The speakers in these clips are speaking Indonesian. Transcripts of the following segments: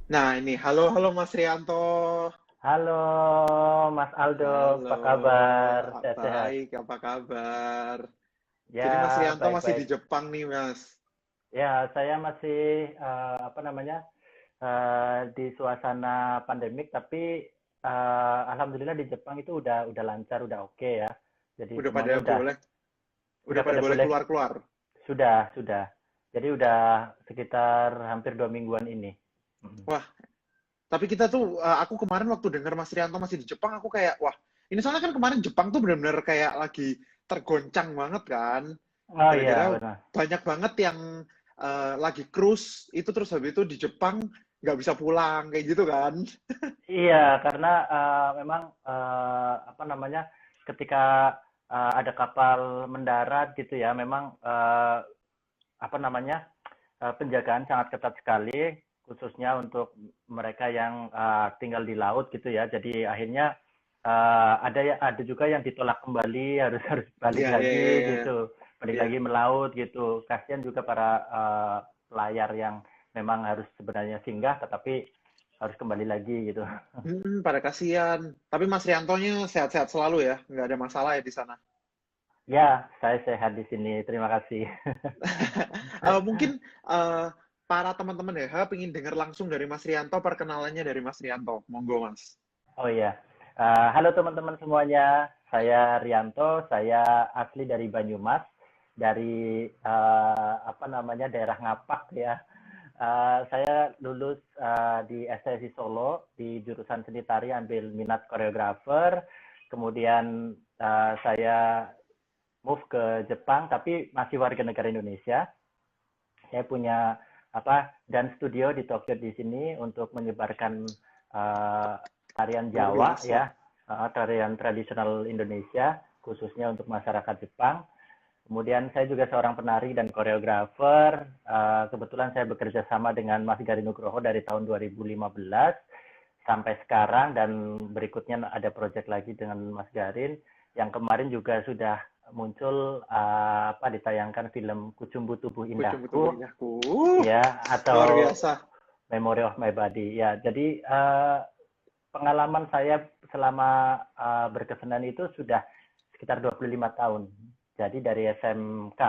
Nah ini, halo halo Mas Rianto. Halo Mas Aldo, Halo, apa kabar? Sehat-sehat? baik, apa kabar? Jadi Mas Ya, Rianto masih di baik-baik. Jepang nih, Mas. Ya, saya masih apa namanya di suasana pandemik, tapi alhamdulillah di Jepang itu udah lancar, udah oke ya. Jadi Udah pada semuanya udah boleh, udah udah pada pada boleh boleh, keluar-keluar. sudah. Jadi udah sekitar hampir 2 mingguan ini. Mm. Wah, tapi kita tuh, aku kemarin waktu dengar Mas Rianto masih di Jepang, aku kayak, wah, ini soalnya kan kemarin Jepang tuh benar-benar kayak lagi tergoncang banget kan. Oh iya, Gara-gara benar. banyak banget yang lagi cruise, itu terus habis itu di Jepang nggak bisa pulang, kayak gitu kan. Iya, karena memang apa namanya, ketika ada kapal mendarat gitu ya, memang apa namanya, penjagaan sangat ketat sekali, khususnya untuk mereka yang tinggal di laut gitu ya. Jadi akhirnya ada juga yang ditolak kembali, harus harus balik Iya, iya, lagi iya, iya. gitu, balik Iya. lagi melaut gitu. Kasihan juga para pelayar yang memang harus sebenarnya singgah, tetapi harus kembali lagi gitu. Pada kasihan. Tapi Mas Riantonya sehat-sehat selalu ya, nggak ada masalah ya di sana. Ya, saya sehat di sini. Terima kasih. Mungkin para teman-teman ya, ingin dengar langsung dari Mas Rianto, perkenalannya dari Mas Rianto. Monggo Mas. Oh iya. Halo teman-teman semuanya. Saya Rianto. Saya asli dari Banyumas, dari apa namanya daerah Ngapak ya. Saya lulus di STSI Solo di jurusan seni tari ambil minat koreografer. Kemudian saya move ke Jepang, tapi masih warga negara Indonesia. Saya punya apa dan studio di Tokyo di sini untuk menyebarkan uh, tarian Luar Jawa biasa. ya, tarian tradisional Indonesia khususnya untuk masyarakat Jepang. Kemudian saya juga seorang penari dan koreografer. Kebetulan saya bekerja sama dengan Mas Gari Nugroho dari tahun 2015 sampai sekarang dan berikutnya ada proyek lagi dengan Mas Garin yang kemarin juga sudah muncul apa ditayangkan film Kucumbu Tubuh Kucumbu Indahku tubuhku. ya Luar atau biasa. Memory of My Body ya. Jadi pengalaman saya selama berkesenian itu sudah sekitar 25 tahun. Jadi dari SMK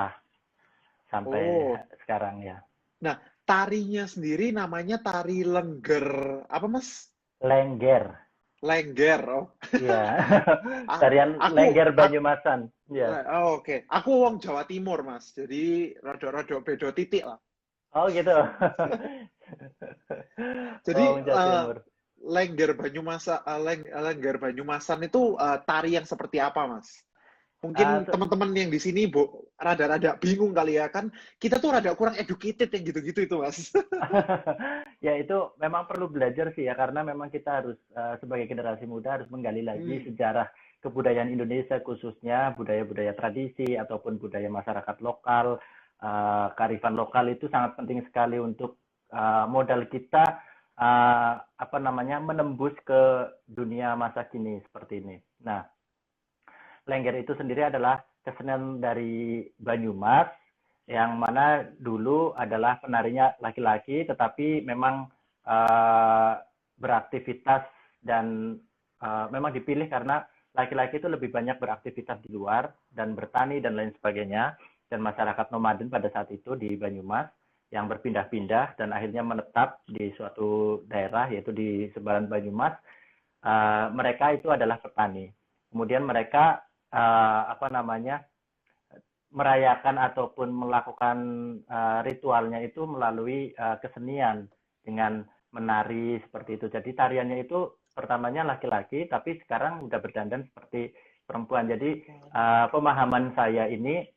sampai Oh, sekarang ya. nah tarinya sendiri namanya tari lengger. Apa Mas? Lengger. Lengger. Oh, Ya. A- Tarian aku, Lengger Banyumasan. Ya. oh, oke. Aku wong Jawa Timur Mas. Jadi rada-rada beda titik lah. Oh gitu. Jadi Oh, Jawa Timur. Lengger Banyumasan itu tari yang seperti apa, Mas? Ah, Mungkin se- teman-teman yang di sini rada-rada bingung kali ya kan. Kita tuh rada kurang educated yang gitu-gitu itu, Mas. ya itu memang perlu belajar sih ya karena memang kita harus sebagai generasi muda harus menggali lagi Hmm, sejarah kebudayaan Indonesia khususnya budaya-budaya tradisi ataupun budaya masyarakat lokal, kearifan lokal itu sangat penting sekali untuk modal kita apa namanya menembus ke dunia masa kini seperti ini. Nah, Lengger itu sendiri adalah kesenian dari Banyumas yang mana dulu adalah penarinya laki-laki tetapi memang uh, beraktivitas dan memang dipilih karena laki-laki itu lebih banyak beraktivitas di luar dan bertani dan lain sebagainya dan masyarakat nomaden pada saat itu di Banyumas yang berpindah-pindah dan akhirnya menetap di suatu daerah yaitu di sebaran Banyumas. Mereka itu adalah petani. Kemudian mereka apa namanya merayakan ataupun melakukan ritualnya itu melalui kesenian dengan menari seperti itu. Jadi tariannya itu pertamanya laki-laki, tapi sekarang udah berdandan seperti perempuan. Jadi pemahaman saya ini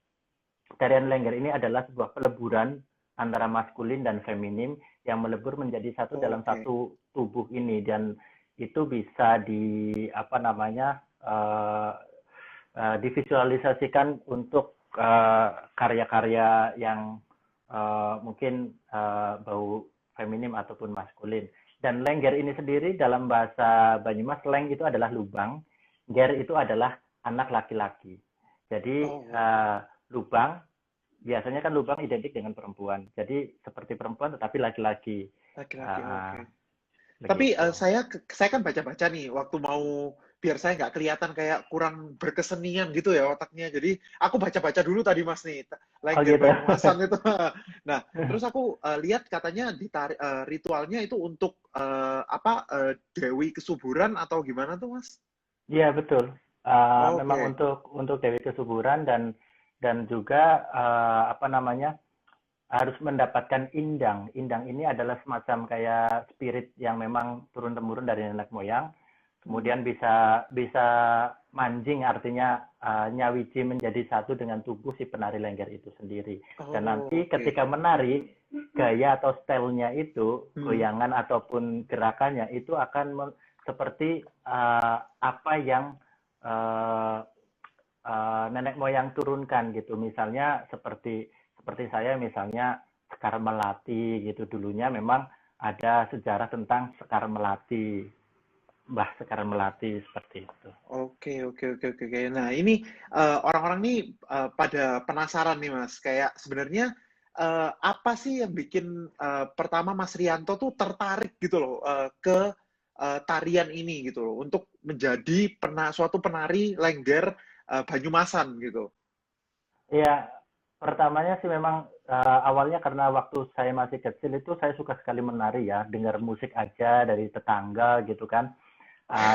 tarian lengger ini adalah sebuah peleburan antara maskulin dan feminim yang melebur menjadi satu dalam oke. satu tubuh ini dan itu bisa di apa namanya divisualisasikan untuk karya-karya yang mungkin bau feminim ataupun maskulin. Dan lengger ini sendiri dalam bahasa Banyumas, leng itu adalah lubang, ger itu adalah anak laki-laki. Jadi Oh, lubang, biasanya kan lubang identik dengan perempuan. Jadi seperti perempuan tetapi laki-laki. laki-laki, Uh, oke. Tapi begitu. saya kan baca-baca nih waktu mau biar saya nggak kelihatan kayak kurang berkesenian gitu ya otaknya. Jadi aku baca-baca dulu tadi Mas nih, Oh Lengger gitu. Banyumasan itu. Nah, terus aku lihat katanya ritualnya itu untuk Dewi Kesuburan atau gimana tuh Mas? Iya betul. Memang Oke. untuk Dewi Kesuburan dan juga apa namanya harus mendapatkan indang. Indang ini adalah semacam kayak spirit yang memang turun temurun dari nenek moyang. Hmm. Kemudian bisa manjing, artinya nyawiji menjadi satu dengan tubuh si penari lengger itu sendiri. Dan Oh, nanti oke. ketika menari, gaya atau stylenya itu, Hmm. goyangan ataupun gerakannya itu akan seperti apa yang uh, nenek moyang turunkan gitu. Misalnya seperti seperti saya misalnya Sekar Melati gitu, dulunya memang ada sejarah tentang Sekar Melati, Mbah Sekar Melati seperti itu. Oke, oke, oke, oke, oke. Nah, ini orang-orang nih pada penasaran nih, Mas. Kayak sebenarnya apa sih yang bikin pertama Mas Rianto tuh tertarik gitu loh ke tarian ini gitu loh untuk menjadi suatu penari lengger Banyumasan gitu. Ya, pertamanya sih memang awalnya karena waktu saya masih kecil itu saya suka sekali menari ya, dengar musik aja dari tetangga gitu kan.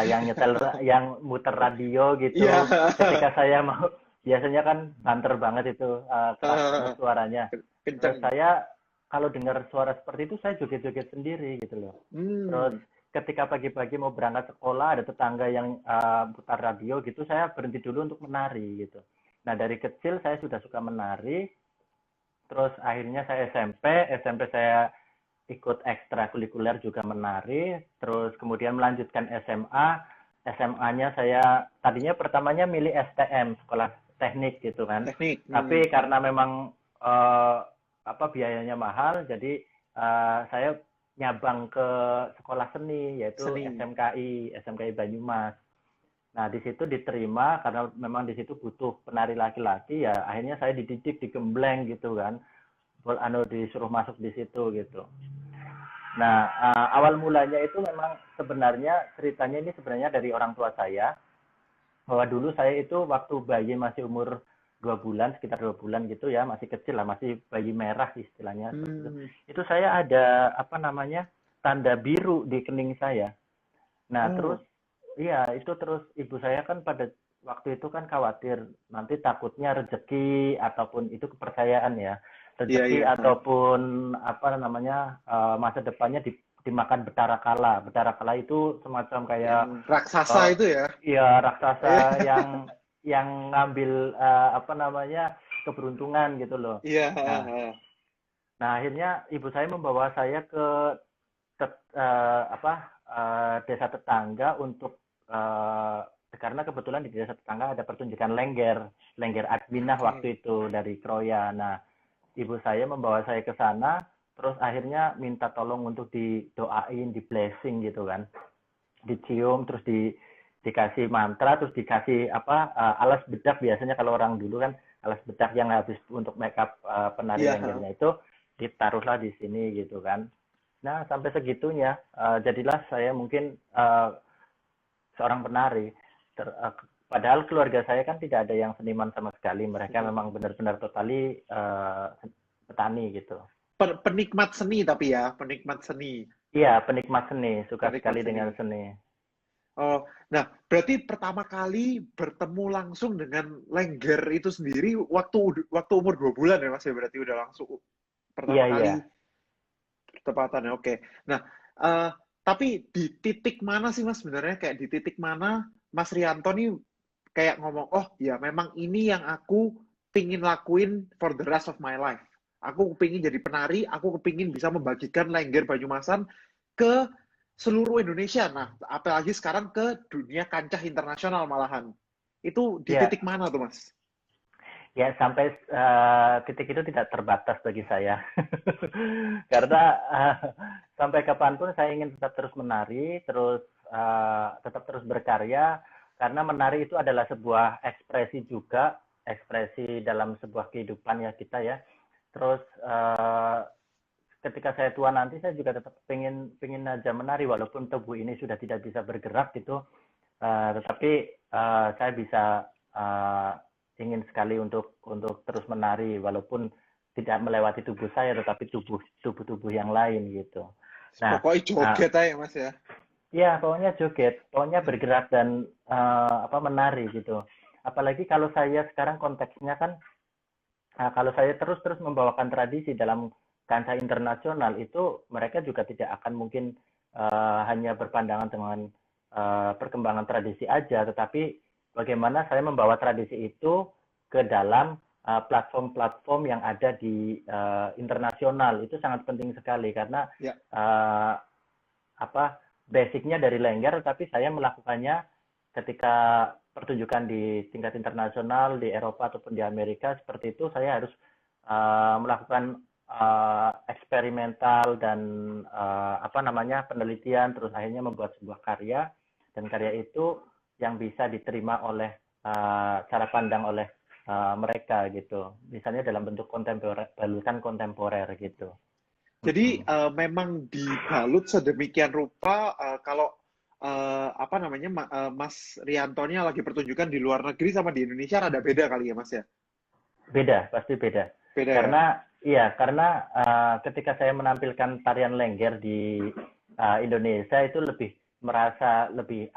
Yang nyetel, yang muter radio Iya, gitu. Ketika saya mau, biasanya kan banter banget itu, keras banget suaranya. Terus kenceng. saya kalau dengar suara seperti itu saya joget-joget sendiri gitu loh. Terus Hmm, ketika pagi-pagi mau berangkat sekolah ada tetangga yang putar radio gitu, saya berhenti dulu untuk menari gitu. Nah dari kecil saya sudah suka menari. Terus akhirnya saya SMP saya ikut ekstrakurikuler juga menari, terus kemudian melanjutkan SMA. SMA-nya saya tadinya pertamanya milih STM, sekolah teknik gitu kan. teknik. Tapi karena memang eh, apa biayanya mahal, jadi saya nyabang ke sekolah seni yaitu Seni. SMKI Banyumas. Nah, di situ diterima karena memang di situ butuh penari laki-laki ya. Akhirnya saya dididik, digembleng gitu kan. Disuruh masuk di situ gitu. Nah, awal mulanya itu memang sebenarnya ceritanya ini sebenarnya dari orang tua saya, bahwa dulu saya itu waktu bayi masih umur 2 bulan, sekitar 2 bulan gitu ya, masih kecil lah, masih bayi merah istilahnya seperti itu. Hmm. Itu saya ada apa namanya tanda biru di kening saya. Nah, terus Oh, iya itu terus ibu saya kan pada waktu itu kan khawatir nanti takutnya rezeki ataupun itu kepercayaan ya. iya, Rezeki iya. ataupun apa namanya masa depannya dimakan betara kala. Betara kala itu semacam kayak Yang raksasa eh, itu ya. ya raksasa yang ngambil apa namanya keberuntungan gitu loh. Iya. Nah, nah akhirnya ibu saya membawa saya ke desa tetangga untuk karena kebetulan di desa tetangga ada pertunjukan lengger, lengger Adminah Oke. waktu itu dari Kroya. Nah, ibu saya membawa saya ke sana, terus akhirnya minta tolong untuk didoain, di blessing gitu kan, dicium, terus dikasih mantra, terus dikasih apa alas bedak biasanya kalau orang dulu kan alas bedak yang habis untuk makeup penari Iya. lenggernya itu ditaruhlah di sini gitu kan. Nah, sampai segitunya, jadilah saya mungkin seorang penari. Padahal keluarga saya kan tidak ada yang seniman sama sekali. Mereka memang benar-benar totali petani gitu. Penikmat seni tapi ya, penikmat seni. Iya, penikmat seni, suka Penikmat sekali dengan seni. seni. Oh, nah berarti pertama kali bertemu langsung dengan Lengger itu sendiri waktu umur 2 bulan ya Mas ya berarti udah langsung Iya, pertama kali iya. bertepatan ya. Oke. Nah, eh, tapi di titik mana sih Mas sebenarnya kayak di titik mana Mas Rianto nih kayak ngomong, oh ya memang ini yang aku pingin lakuin for the rest of my life. Aku pingin jadi penari, aku kepingin bisa membagikan Lengger Banyumasan ke seluruh Indonesia. Nah, apalagi sekarang ke dunia kancah internasional malahan. Itu di Ya, titik mana tuh, Mas? ya sampai titik itu tidak terbatas bagi saya. Karena sampai kapanpun saya ingin tetap terus menari, terus tetap terus berkarya, karena menari itu adalah sebuah ekspresi juga, ekspresi dalam sebuah kehidupan ya kita ya. Terus ketika saya tua nanti saya juga tetap pengen aja menari walaupun tubuh ini sudah tidak bisa bergerak gitu. Tetapi saya bisa ingin sekali untuk terus menari walaupun tidak melewati tubuh saya tetapi tubuh yang lain gitu. Nah, Pokoknya joget aja Mas ya. ya pokoknya joget, pokoknya bergerak dan menari gitu. Apalagi kalau saya sekarang konteksnya kan kalau saya terus membawakan tradisi dalam kancah internasional itu mereka juga tidak akan mungkin hanya berpandangan dengan perkembangan tradisi aja, tetapi bagaimana saya membawa tradisi itu ke dalam platform-platform yang ada di internasional itu sangat penting sekali karena Ya. uh, basicnya dari Lengger, tapi saya melakukannya ketika pertunjukan di tingkat internasional di Eropa ataupun di Amerika seperti itu saya harus melakukan eksperimental dan penelitian terus akhirnya membuat sebuah karya dan karya itu yang bisa diterima oleh cara pandang oleh mereka gitu misalnya dalam bentuk kontemporer gitu. Jadi memang dibalut sedemikian rupa kalau Mas Riantonya lagi pertunjukan di luar negeri sama di Indonesia ada beda kali ya Mas ya? Beda, pasti beda. Beda ya? Karena ketika saya menampilkan tarian Lengger di Indonesia itu merasa lebih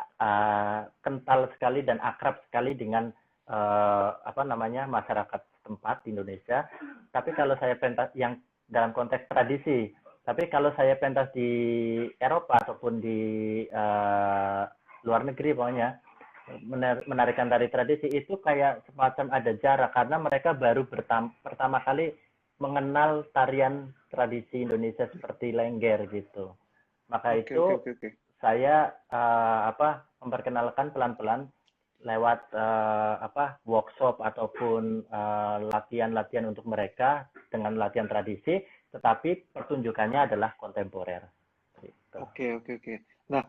kental sekali dan akrab sekali dengan masyarakat tempat di Indonesia. Tapi kalau saya pentas yang dalam konteks tradisi, tapi kalau saya pentas di Eropa ataupun di luar negeri pokoknya menarikan tari tradisi itu kayak semacam ada jarak karena mereka baru pertama kali mengenal tarian tradisi Indonesia seperti Lengger gitu. Maka itu saya memperkenalkan pelan-pelan lewat workshop ataupun latihan-latihan untuk mereka dengan latihan tradisi, tetapi pertunjukannya adalah kontemporer. Gitu. Oke. Nah,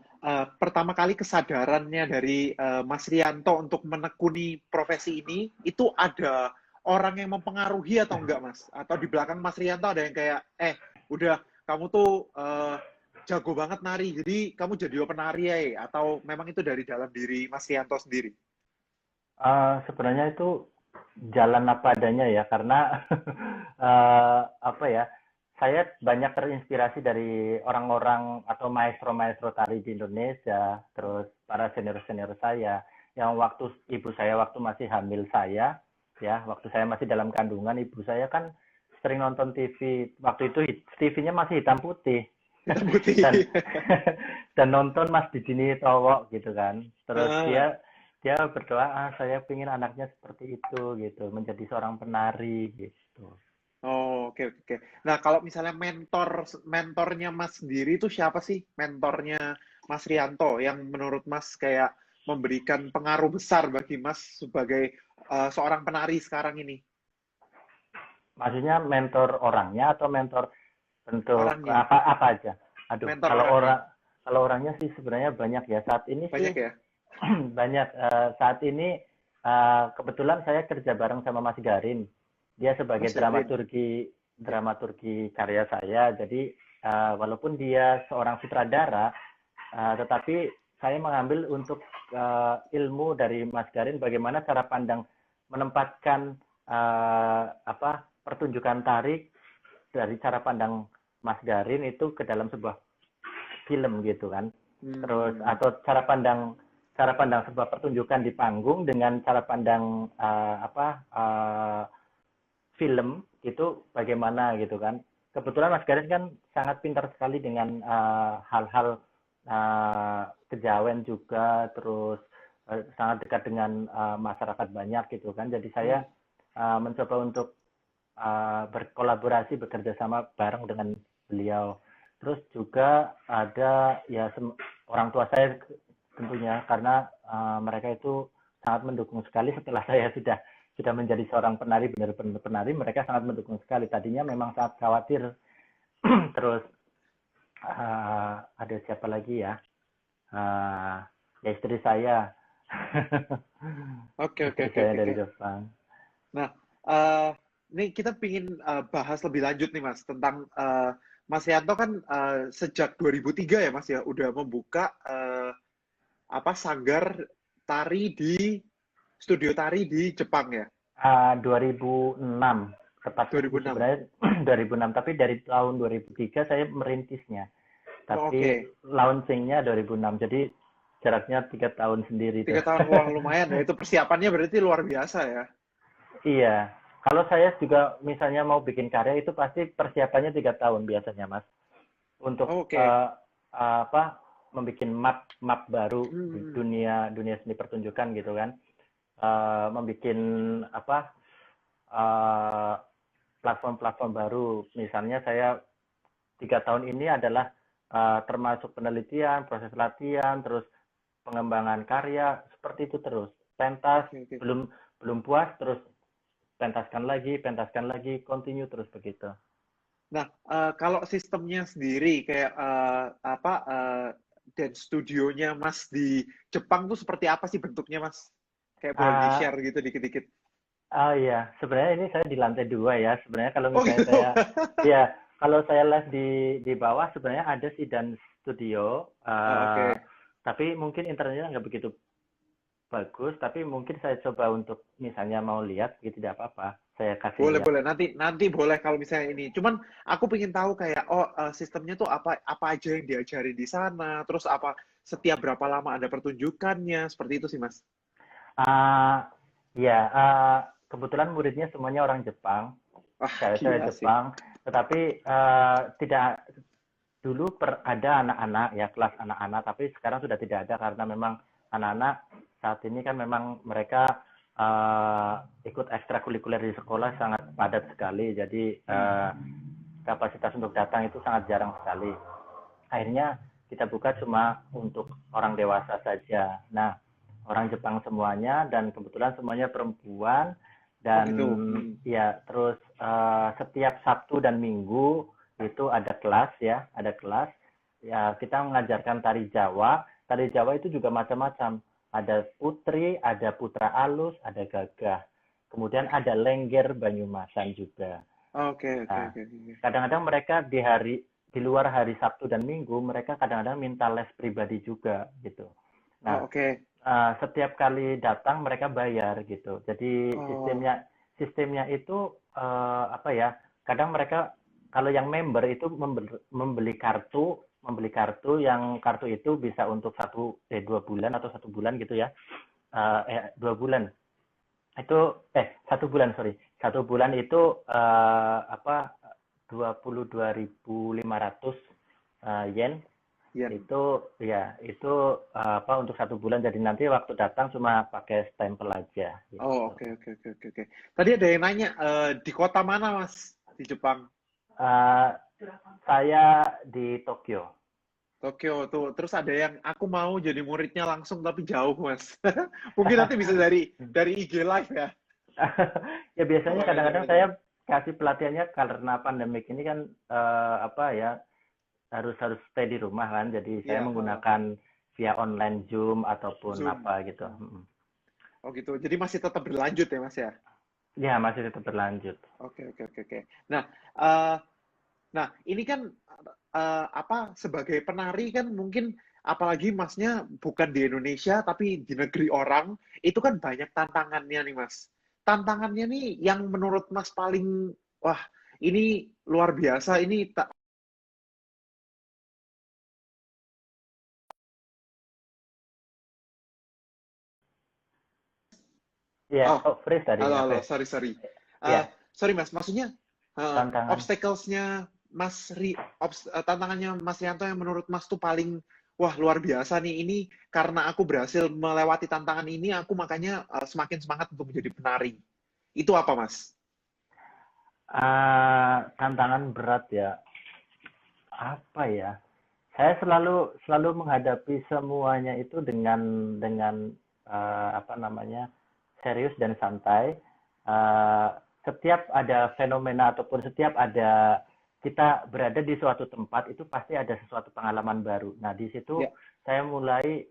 pertama kali kesadarannya dari Mas Rianto untuk menekuni profesi ini, itu ada orang yang mempengaruhi atau enggak, Mas? Atau di belakang Mas Rianto ada yang kayak, udah kamu tuh jago banget nari, jadi kamu jadi penari ya? Atau memang itu dari dalam diri Mas Rianto sendiri? Sebenarnya itu jalan apa adanya ya, karena saya banyak terinspirasi dari orang-orang atau maestro-maestro tari di Indonesia, terus para senior-senior saya, yang waktu ibu saya waktu masih hamil saya, ya, waktu saya masih dalam kandungan, ibu saya kan sering nonton TV, waktu itu TV-nya masih hitam putih, Hitam putih. dan nonton Mas Didi Towok gitu kan, terus dia berdoa, saya ingin anaknya seperti itu gitu, menjadi seorang penari gitu. Oh, oke. Nah, kalau misalnya mentornya Mas sendiri itu siapa sih? Mentornya Mas Rianto yang menurut Mas kayak memberikan pengaruh besar bagi Mas sebagai seorang penari sekarang ini? Maksudnya mentor orangnya atau mentor bentuk Orangnya. apa aja? Aduh, Mentor orangnya. Kalau orangnya sih sebenarnya banyak ya. Saat ini Banyak sih ya? banyak. Saat ini kebetulan saya kerja bareng sama Mas Garin. Dia sebagai Mas Garin. dramaturgi karya saya. Jadi walaupun dia seorang sutradara, tetapi saya mengambil untuk ilmu dari Mas Garin bagaimana cara pandang menempatkan pertunjukan tari dari cara pandang Mas Garin itu ke dalam sebuah film gitu kan. Terus atau cara pandang sebuah pertunjukan di panggung dengan cara pandang film itu bagaimana gitu kan. Kebetulan Mas Garin kan sangat pintar sekali dengan hal-hal kejawen juga, terus sangat dekat dengan masyarakat banyak gitu kan. Jadi saya mencoba untuk berkolaborasi bekerja sama bareng dengan beliau. Terus juga ada ya orang tua saya tentunya karena mereka itu sangat mendukung sekali setelah saya sudah menjadi seorang penari, benar-benar penari, mereka sangat mendukung sekali. Tadinya memang sangat khawatir. Terus ada siapa lagi ya? Ya istri saya. Oke. Saya dari Jepang. Nah, ini kita ingin bahas lebih lanjut nih Mas tentang Mas Rianto kan sejak 2003 ya Mas ya udah membuka apa sanggar tari di studio tari di Jepang ya. 2006 tepatnya sih 2006. sebenarnya 2006, tapi dari tahun 2003 saya merintisnya, Oh, tapi oke. launchingnya 2006, jadi jaraknya 3 tahun sendiri tuh. 3 tahun, wah lumayan ya. Itu persiapannya berarti luar biasa ya. Iya, kalau saya juga misalnya mau bikin karya itu pasti persiapannya 3 tahun biasanya, Mas, untuk Oke. apa, membuat map map baru di Hmm. dunia dunia seni pertunjukan gitu kan. Membuat apa, eh, platform-platform baru. Misalnya saya 3 tahun ini adalah termasuk penelitian, proses latihan, terus pengembangan karya, seperti itu terus. Pentas, Oke, oke. belum belum puas, terus pentaskan lagi, continue terus begitu. Nah, kalau sistemnya sendiri kayak apa dance studionya Mas di Jepang tuh seperti apa sih bentuknya Mas? Kayak boleh Ah, di-share gitu dikit-dikit. oh iya, sebenarnya ini saya di lantai 2 ya. Sebenarnya kalau Oh misalnya gitu. saya, ya kalau saya les di bawah sebenarnya ada sih dan studio, Oh, oke. tapi mungkin internetnya nggak begitu bagus. Tapi mungkin saya coba untuk misalnya mau lihat, gitu tidak apa-apa. Saya kasih Boleh, lihat. boleh. Nanti nanti boleh kalau misalnya ini. Cuman aku pengen tahu kayak oh sistemnya tuh apa apa aja yang diajari di sana, terus apa setiap berapa lama ada pertunjukannya, seperti itu sih Mas. Ah, ya, kebetulan muridnya semuanya orang Jepang. Wah, Saya gila sih. Jepang, tetapi tidak dulu ada anak-anak ya, kelas anak-anak, tapi sekarang sudah tidak ada karena memang anak-anak saat ini kan memang mereka ikut ekstrakurikuler di sekolah sangat padat sekali, jadi kapasitas untuk datang itu sangat jarang sekali. Akhirnya kita buka cuma untuk orang dewasa saja. Nah, orang Jepang semuanya dan kebetulan semuanya perempuan, Oh dan gitu. Hmm. ya terus setiap Sabtu dan Minggu itu ada kelas ya, ada kelas. Ya, kita mengajarkan tari Jawa. Tari Jawa itu juga macam-macam. Ada putri, ada putra alus, ada gagah. Kemudian ada lengger Banyumasan juga. Oke, oke, Nah, oke, oke. kadang-kadang mereka di luar hari Sabtu dan Minggu, mereka kadang-kadang minta les pribadi juga gitu. Oh, Nah, oke. setiap kali datang mereka bayar gitu. Jadi Oh, sistemnya itu apa ya? Kadang mereka kalau yang member itu membeli kartu yang kartu itu bisa untuk 2 bulan atau 1 bulan gitu ya. 2 bulan itu 1 bulan, sorry, 1 bulan itu apa, 22.500 yen. Yen. Itu ya itu apa, untuk 1 bulan, jadi nanti waktu datang cuma pakai stempel aja Oh, gitu. oke, oke, oke, oke, oke. Tadi ada yang nanya di kota mana Mas di Jepang? Eh, saya di Tokyo. Tokyo tuh. Terus ada yang aku mau jadi muridnya langsung tapi jauh Mas. Mungkin nanti bisa dari IG Live ya. Ya biasanya Kalau kadang-kadang ngajak-ngajak. saya kasih pelatihannya karena pandemik ini kan apa ya, harus harus stay di rumah kan, jadi saya Iya, menggunakan via online Zoom ataupun Zoom. apa gitu. Hmm. Oh gitu. Jadi masih tetap berlanjut ya Mas ya. Ya masih tetap berlanjut. Oke, oke, oke, oke. Nah, eh, nah ini kan apa sebagai penari kan mungkin apalagi Masnya bukan di Indonesia tapi di negeri orang, itu kan banyak tantangannya nih Mas. Tantangannya nih yang menurut Mas paling wah, ini luar biasa, ini tak Ya, oh, oh, freeze tadi halo, ya, halo, freeze. sorry, sorry. Ya, Sorry Mas, maksudnya tantangan. obstacles-nya tantangannya Mas Rianto yang menurut Mas tuh paling wah luar biasa nih. Ini karena aku berhasil melewati tantangan ini, aku makanya semakin semangat untuk menjadi penari. Itu apa Mas? Tantangan berat ya. Apa ya? Saya selalu menghadapi semuanya itu dengan apa namanya, serius dan santai. Eh, Setiap ada fenomena ataupun setiap ada kita berada di suatu tempat itu pasti ada sesuatu pengalaman baru. Nah, di situ Ya, saya mulai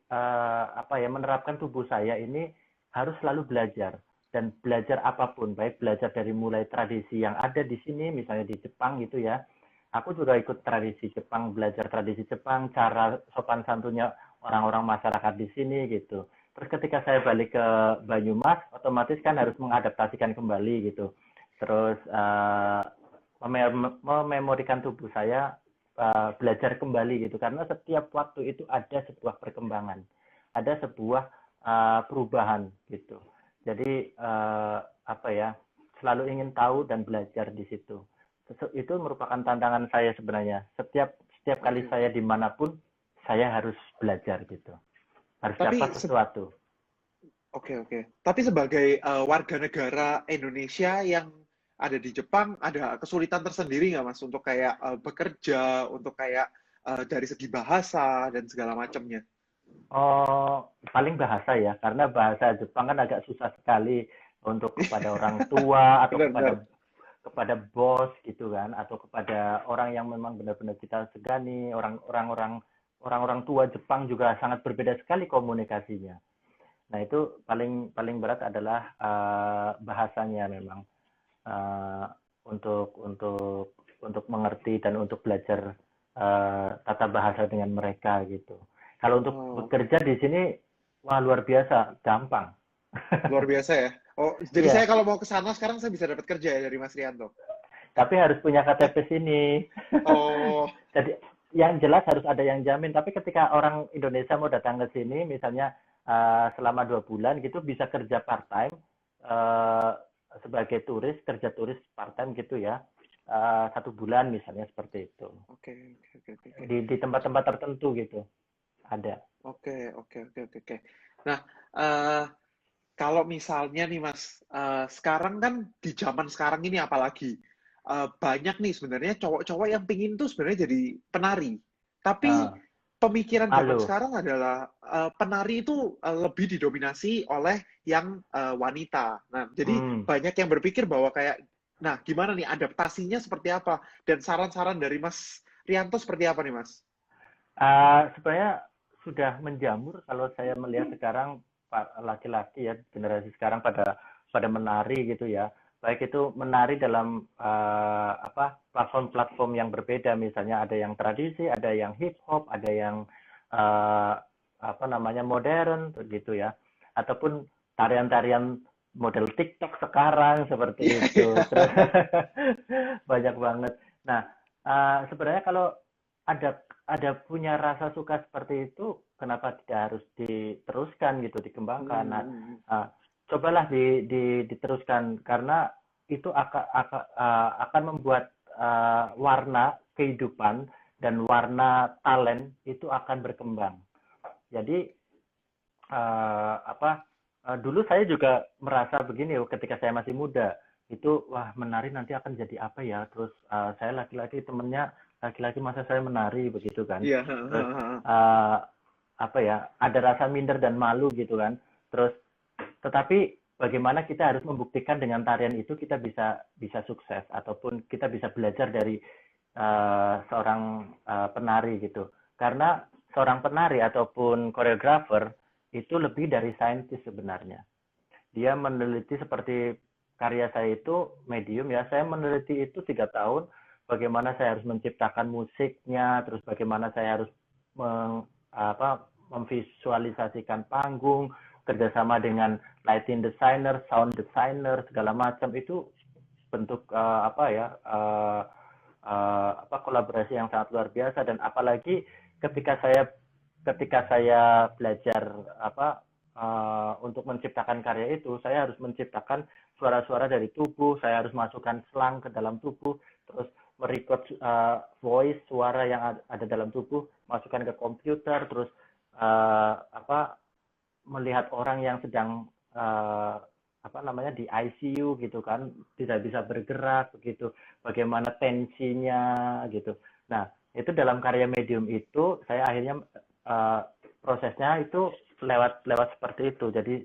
apa ya, menerapkan tubuh saya ini harus selalu belajar, dan belajar apapun, baik belajar dari mulai tradisi yang ada di sini misalnya di Jepang gitu ya, aku juga ikut tradisi Jepang, belajar tradisi Jepang, cara sopan santunnya orang-orang masyarakat di sini gitu. Terus ketika saya balik ke Banyumas, otomatis kan harus mengadaptasikan kembali gitu. Terus mememorikan tubuh saya belajar kembali gitu. Karena setiap waktu itu ada sebuah perkembangan, ada sebuah perubahan gitu. Jadi apa ya, selalu ingin tahu dan belajar di situ. Itu merupakan tantangan saya sebenarnya. Setiap kali Oke. saya dimanapun, saya harus belajar gitu. Harus dapat Tapi sesuatu. oke, oke. Tapi sebagai warga negara Indonesia yang ada di Jepang, ada kesulitan tersendiri nggak Mas untuk kayak bekerja, untuk kayak dari segi bahasa dan segala macamnya? Oh, paling bahasa ya, karena bahasa Jepang kan agak susah sekali untuk kepada orang tua atau Benar-benar. kepada bos gitu kan, atau kepada orang yang memang benar-benar kita segani. Orang-orang tua Jepang juga sangat berbeda sekali komunikasinya. Nah, itu paling paling berat adalah bahasanya memang uh, untuk mengerti dan untuk belajar tata bahasa dengan mereka gitu. Kalau untuk Oh, bekerja di sini, wah luar biasa, gampang. luar biasa ya. Oh, jadi saya Iya, kalau mau ke sana sekarang saya bisa dapat kerja ya dari Mas Rianto. tapi harus punya KTP sini. Oh, Jadi yang jelas harus ada yang jamin. Tapi ketika orang Indonesia mau datang ke sini, misalnya selama 2 bulan gitu, bisa kerja part time sebagai turis, kerja turis part time gitu ya. 1 bulan misalnya seperti itu. oke, oke, oke, oke. Di tempat-tempat tertentu gitu ada. Oke, oke, oke, oke, oke. Nah, eh, kalau misalnya nih Mas, sekarang kan di zaman sekarang ini apalagi banyak nih sebenarnya cowok-cowok yang pingin tuh sebenarnya jadi penari. Tapi Ah, pemikiran zaman malu. sekarang adalah penari itu lebih didominasi oleh yang wanita. Nah, jadi Hmm. banyak yang berpikir bahwa kayak, nah gimana nih adaptasinya seperti apa? Dan saran-saran dari Mas Rianto seperti apa nih Mas? Sebenarnya sudah menjamur kalau saya melihat sekarang laki-laki ya generasi sekarang pada pada menari gitu ya. Baik itu menari dalam apa platform-platform yang berbeda, misalnya ada yang tradisi, ada yang hip hop, ada yang eh, apa namanya modern gitu ya, ataupun tarian-tarian model TikTok sekarang seperti Iya, itu. iya. Terus banyak banget. Nah, sebenarnya kalau ada punya rasa suka seperti itu, kenapa tidak harus diteruskan gitu, dikembangkan? Nah, Hmm, cobalah diteruskan karena itu akan membuat warna kehidupan dan warna talent itu akan berkembang. Jadi apa dulu saya juga merasa begini ketika saya masih muda itu wah menari nanti akan jadi apa ya, terus saya laki-laki temennya laki-laki masa saya menari begitu kan, iya. terus uh, apa ya ada rasa minder dan malu gitu kan, terus tetapi bagaimana kita harus membuktikan dengan tarian itu kita bisa bisa sukses ataupun kita bisa belajar dari seorang penari gitu. Karena seorang penari ataupun koreografer itu lebih dari saintis sebenarnya. Dia meneliti seperti karya saya itu medium ya. Saya meneliti itu 3 tahun. Bagaimana saya harus menciptakan musiknya, terus bagaimana saya harus memvisualisasikan panggung, kerjasama dengan lighting designer, sound designer, segala macam itu bentuk apa ya apa kolaborasi yang sangat luar biasa. Dan apalagi ketika saya belajar apa untuk menciptakan karya itu, saya harus menciptakan suara-suara dari tubuh, saya harus masukkan selang ke dalam tubuh, terus merecord voice suara yang ada dalam tubuh, masukkan ke komputer, terus apa melihat orang yang sedang apa namanya di ICU gitu kan, tidak bisa bergerak begitu, bagaimana tensinya gitu. Nah, itu dalam karya medium itu saya akhirnya prosesnya itu lewat lewat seperti itu. Jadi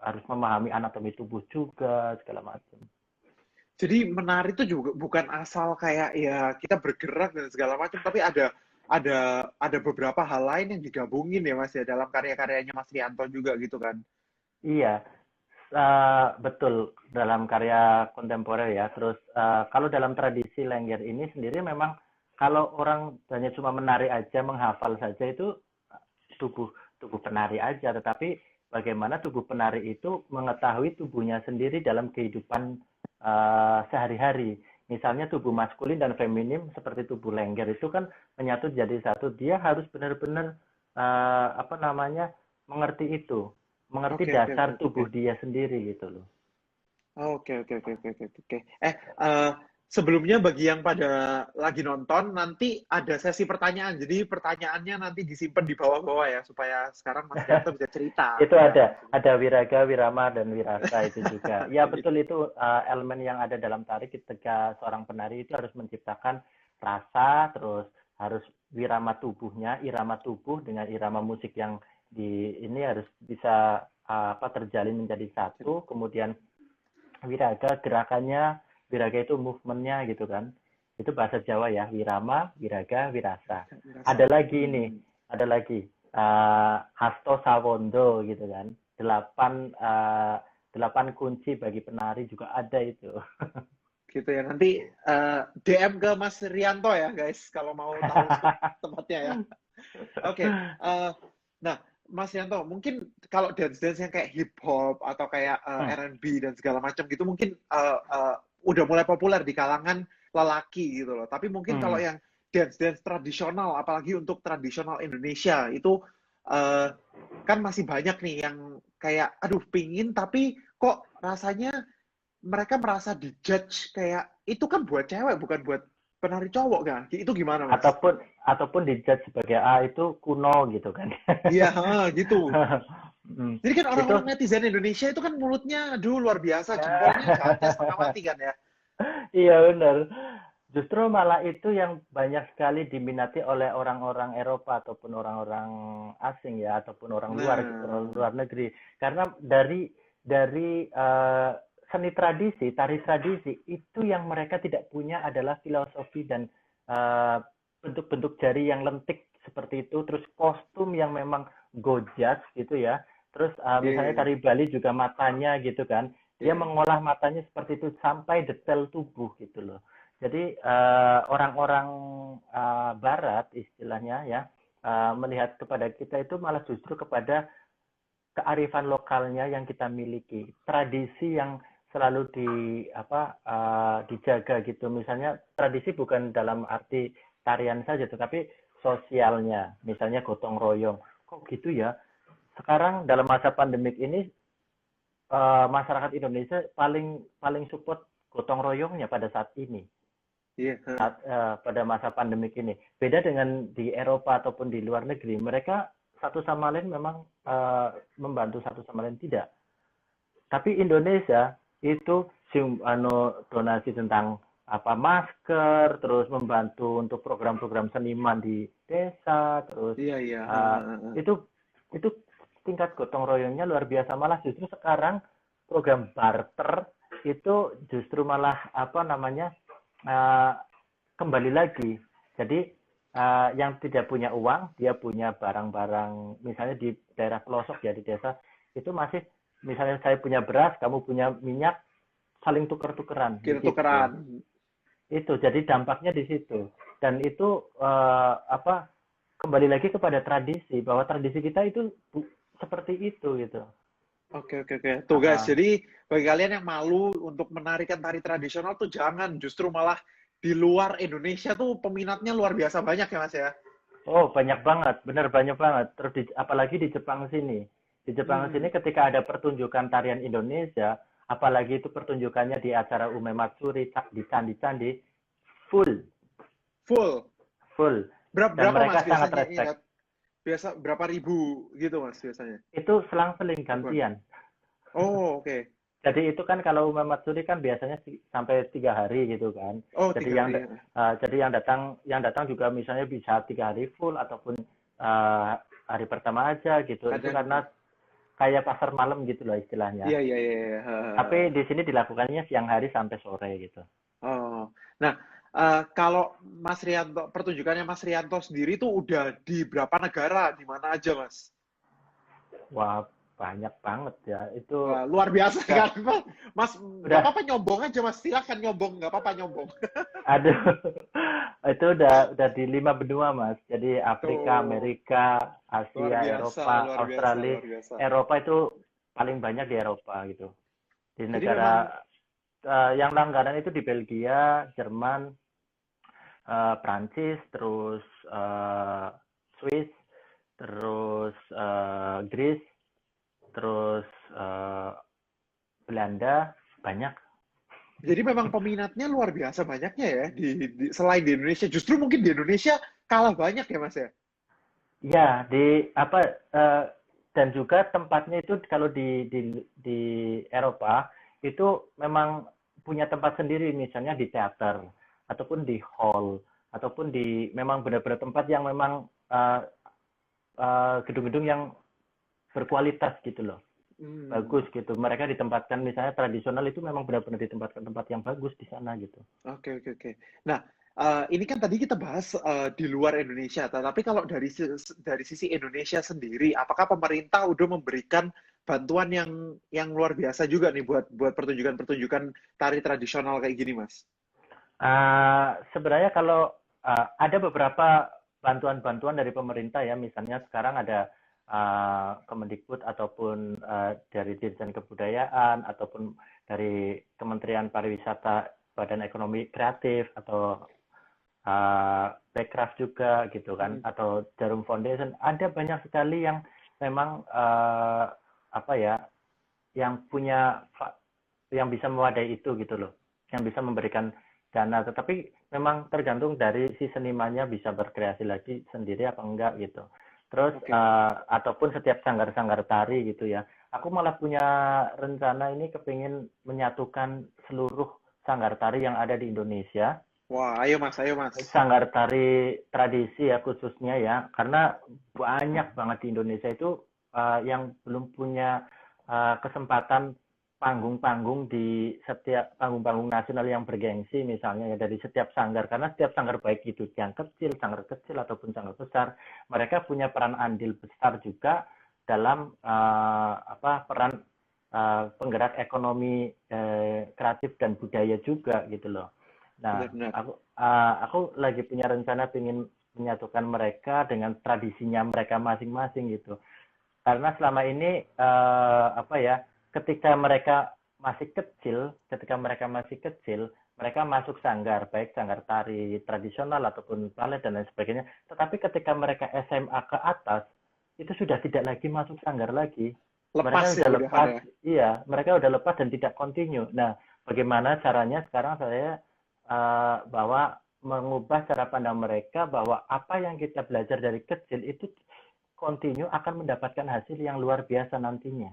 harus memahami anatomi tubuh juga segala macam. Jadi menari itu juga bukan asal kayak ya kita bergerak dan segala macam, tapi ada beberapa hal lain yang digabungin ya Mas ya dalam karya-karyanya Mas Rianto juga gitu kan. Iya, betul dalam karya kontemporer ya. Terus kalau dalam tradisi Lengger ini sendiri memang kalau orang hanya cuma menari aja, menghafal saja itu tubuh tubuh penari aja, tetapi bagaimana tubuh penari itu mengetahui tubuhnya sendiri dalam kehidupan sehari-hari. Misalnya tubuh maskulin dan feminim seperti tubuh lengger itu kan menyatu jadi satu. Dia harus benar-benar apa namanya mengerti itu, mengerti Oke, oke, oke, dasar oke. tubuh dia sendiri gitu loh. Oke, oke, oke, oke, oke, oke. Sebelumnya bagi yang pada lagi nonton, nanti ada sesi pertanyaan. Jadi pertanyaannya nanti disimpan di bawah-bawah ya, supaya sekarang Mas Rianto bisa cerita. Itu Ya, ada wiraga, wirama dan wirasa itu juga. Ya Iya. betul itu elemen yang ada dalam tari ketika seorang penari itu harus menciptakan rasa, terus harus wirama tubuhnya, irama tubuh dengan irama musik yang di ini harus bisa apa terjalin menjadi satu. Kemudian wiraga gerakannya, wiraga itu movementnya gitu kan. Itu bahasa Jawa ya, wirama, wiraga, wirasa. Dirasa. Ada lagi ini, ada lagi Hasto Sawondo gitu kan. Delapan kunci bagi penari juga ada itu. Gitu ya. Nanti DM ke Mas Rianto ya, guys, kalau mau tahu tempatnya ya. Oke, nah Mas Yanto, mungkin kalau dance-dance yang kayak hip hop atau kayak Hmm, R&B dan segala macam gitu mungkin udah mulai populer di kalangan lelaki gitu loh. Tapi mungkin kalau hmm. yang dance-dance tradisional, apalagi untuk tradisional Indonesia itu uh, kan masih banyak nih yang kayak, aduh pingin tapi kok rasanya mereka merasa dijudge kayak itu kan buat cewek bukan buat penari cowok kan? Itu gimana Mas? Ataupun dijudge sebagai itu kuno gitu kan. Iya, gitu. Hmm. Jadi kan Itu orang-orang netizen Indonesia itu kan mulutnya, aduh luar biasa, jempolnya jahatnya setengah mati kan ya. iya benar. Justru malah itu yang banyak sekali diminati oleh orang-orang Eropa ataupun orang-orang asing ya ataupun orang luar gitu, orang Nah, luar negeri. Karena dari seni tradisi, tari tradisi itu yang mereka tidak punya adalah filosofi dan eh, bentuk-bentuk jari yang lentik seperti itu, terus kostum yang memang gojas gitu ya. Terus iya, iya, misalnya iya. tari Bali juga matanya gitu kan. Dia Iya. mengolah matanya seperti itu sampai detail tubuh gitu loh. Jadi orang-orang Barat istilahnya ya melihat kepada kita itu malah justru kepada kearifan lokalnya yang kita miliki, tradisi yang selalu dijaga gitu. Misalnya tradisi bukan dalam arti tarian saja, tetapi sosialnya, misalnya gotong royong. Kok gitu ya? Sekarang dalam masa pandemik ini masyarakat Indonesia paling paling support gotong royongnya pada saat ini Iya, heeh. saat pada masa pandemik ini. Beda dengan di Eropa ataupun di luar negeri, mereka satu sama lain memang membantu satu sama lain tidak. Tapi Indonesia itu donasi tentang apa masker, terus membantu untuk program-program seniman di desa, terus Iya, iya, uh, heeh, heeh. itu itu tingkat gotong royongnya luar biasa. Malah justru sekarang program barter itu justru malah apa namanya uh, kembali lagi. Jadi yang tidak punya uang, dia punya barang-barang, misalnya di daerah pelosok ya di desa, itu masih misalnya saya punya beras, kamu punya minyak, saling tuker-tukeran di Kita situ. tukeran. Itu jadi dampaknya di situ. Dan itu apa kembali lagi kepada tradisi bahwa tradisi kita itu seperti itu gitu. Oke, oke, oke. Tuh guys, Uh, jadi bagi kalian yang malu untuk menarikan tari tradisional tuh jangan, justru malah di luar Indonesia tuh peminatnya luar biasa banyak ya Mas ya. Oh, banyak banget, benar banyak banget. Terus apalagi di Jepang sini. Di Jepang sini Hmm, ketika ada pertunjukan tarian Indonesia, apalagi itu pertunjukannya di acara Umematsuri, di candi-candi, full, full. full. Berapa, Dan berapa mereka Mas sangat biasanya respect. ingat? Biasa berapa ribu gitu Mas biasanya? Itu selang-seling Ribuan. gantian. Oh, oke. Jadi itu kan kalau Umematsuri kan biasanya sampai 3 hari gitu kan. Oh, Jadi 3 hari ya. jadi yang datang juga misalnya bisa 3 hari full ataupun uh, hari pertama aja gitu. Itu Kadang karena kayak pasar malam gitu loh istilahnya. iya, iya, iya, iya. Tapi di sini dilakukannya siang hari sampai sore gitu. Oh. Nah, kalau Mas Rianto, pertunjukannya Mas Rianto sendiri tuh udah di berapa negara, di mana aja, Mas? Wah, banyak banget ya. Itu Wah, luar biasa udah kan, Mas? Nggak udah apa-apa nyombong aja, Mas. Silahkan nyombong, nggak apa-apa nyombong. aduh. Udah di 5 benua, Mas. Jadi Afrika, Tuh, Amerika, luar Asia, biasa, Eropa, luar biasa, Australia. luar biasa. Eropa itu paling banyak di Eropa gitu. Di Jadi memang, negara yang langganan itu di Belgia, Jerman, Prancis, terus Swiss, terus Greece, terus Belanda, banyak. jadi memang peminatnya luar biasa banyaknya ya selain di Indonesia. Justru mungkin di Indonesia kalah banyak ya Mas ya. Ya, di apa dan juga tempatnya itu kalau di Eropa itu memang punya tempat sendiri, misalnya di teater ataupun di hall ataupun di memang benar-benar tempat yang memang gedung-gedung yang berkualitas gitu loh, Hmm. bagus gitu. Mereka ditempatkan misalnya tradisional itu memang benar-benar ditempatkan tempat yang bagus di sana gitu. Oke, oke, oke. Nah, ini kan tadi kita bahas di luar Indonesia, tapi kalau dari sisi Indonesia sendiri, apakah pemerintah udah memberikan bantuan yang luar biasa juga nih buat buat pertunjukan-pertunjukan tari tradisional kayak gini, Mas? Sebenarnya kalau ada beberapa bantuan-bantuan dari pemerintah ya, misalnya sekarang ada Kemendikbud ataupun dari Dirjen Kebudayaan ataupun dari Kementerian Pariwisata, Badan Ekonomi Kreatif atau Backcraft juga gitu kan, Mm. atau Jarum Foundation. Ada banyak sekali yang memang apa ya, yang punya yang bisa mewadai itu gitu loh, yang bisa memberikan dana. Tetapi memang tergantung dari si senimannya bisa berkreasi lagi sendiri apa enggak gitu. Terus Oke. ataupun setiap sanggar-sanggar tari gitu ya. Aku malah punya rencana ini kepingin menyatukan seluruh sanggar tari yang ada di Indonesia, Wah, ayo Mas, ayo Mas. sanggar tari tradisi ya khususnya ya, karena banyak banget di Indonesia itu yang belum punya kesempatan panggung-panggung di setiap panggung-panggung nasional yang bergengsi misalnya ya, dari setiap sanggar, karena setiap sanggar baik itu yang kecil, sanggar kecil ataupun sanggar besar, mereka punya peran andil besar juga dalam apa peran penggerak ekonomi kreatif dan budaya juga gitu loh. Nah, Benar-benar. aku lagi punya rencana ingin menyatukan mereka dengan tradisinya mereka masing-masing gitu. Karena selama ini apa ya, ketika mereka masih kecil, mereka masuk sanggar, baik sanggar tari tradisional ataupun balet dan lain sebagainya. Tetapi ketika mereka SMA ke atas, itu sudah tidak lagi masuk sanggar lagi. Lepas Mereka ya sudah udahan lepas, ya. iya, mereka sudah lepas dan tidak continue. Nah, bagaimana caranya sekarang saya bahwa mengubah cara pandang mereka bahwa apa yang kita belajar dari kecil itu continue akan mendapatkan hasil yang luar biasa nantinya.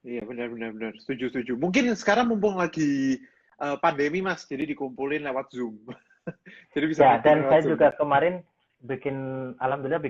Iya, benar-benar benar. Setuju, setuju. Mungkin sekarang mumpung lagi pandemi, Mas, jadi dikumpulin lewat Zoom. Jadi bisa Ya, meeting dan lewat saya Zoom juga nih. kemarin alhamdulillah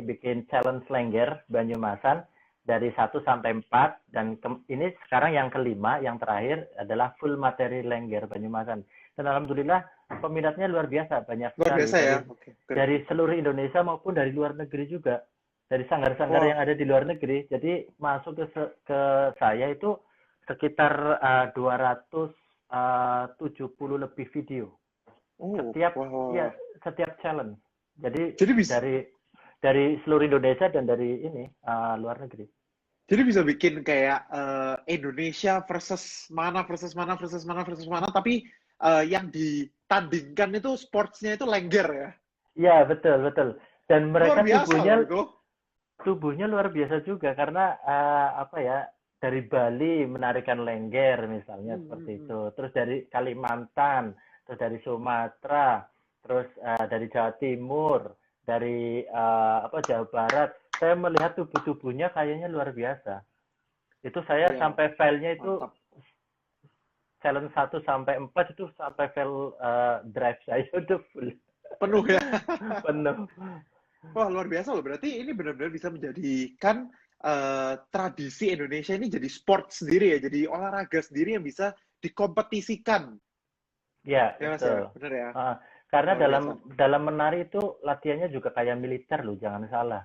bikin challenge Lengger Banyumasan dari 1 sampai 4 dan ini sekarang yang kelima, yang terakhir adalah full materi Lengger Banyumasan. Dan alhamdulillah peminatnya luar biasa, banyak Luar sekali biasa ya. dari Oke, keren. seluruh Indonesia maupun dari luar negeri juga. Dari sanggar-sanggar Wah, yang ada di luar negeri. Jadi masuk ke saya itu sekitar 270 lebih video oh, setiap wah, wah, ya wah. setiap challenge. Jadi Jadi bisa, dari seluruh Indonesia dan dari ini luar negeri. jadi bisa bikin kayak Indonesia versus mana versus mana, tapi yang ditandingkan itu sportsnya itu lengger ya. Iya, betul, betul. Dan Luar mereka biasa loh itu. tubuhnya luar biasa juga karena apa ya, dari Bali menarikan lengger misalnya Hmm, hmm, seperti hmm. itu. Terus dari Kalimantan, terus dari Sumatera, terus dari Jawa Timur, dari apa Jawa Barat. Saya melihat tubuhnya kayaknya luar biasa. Itu saya Iya, sampai filenya itu mantap. challenge 1 sampai 4 itu sampai file drive saya udah full Penuh ya. penuh. Wah, luar biasa loh. Berarti ini benar-benar bisa menjadikan tradisi Indonesia ini jadi sport sendiri ya, jadi olahraga sendiri yang bisa dikompetisikan. Ya, Ya, Mas ya, betul. benar ya. Uh, karena Luar biasa. dalam menari itu latihannya juga kayak militer loh, jangan salah.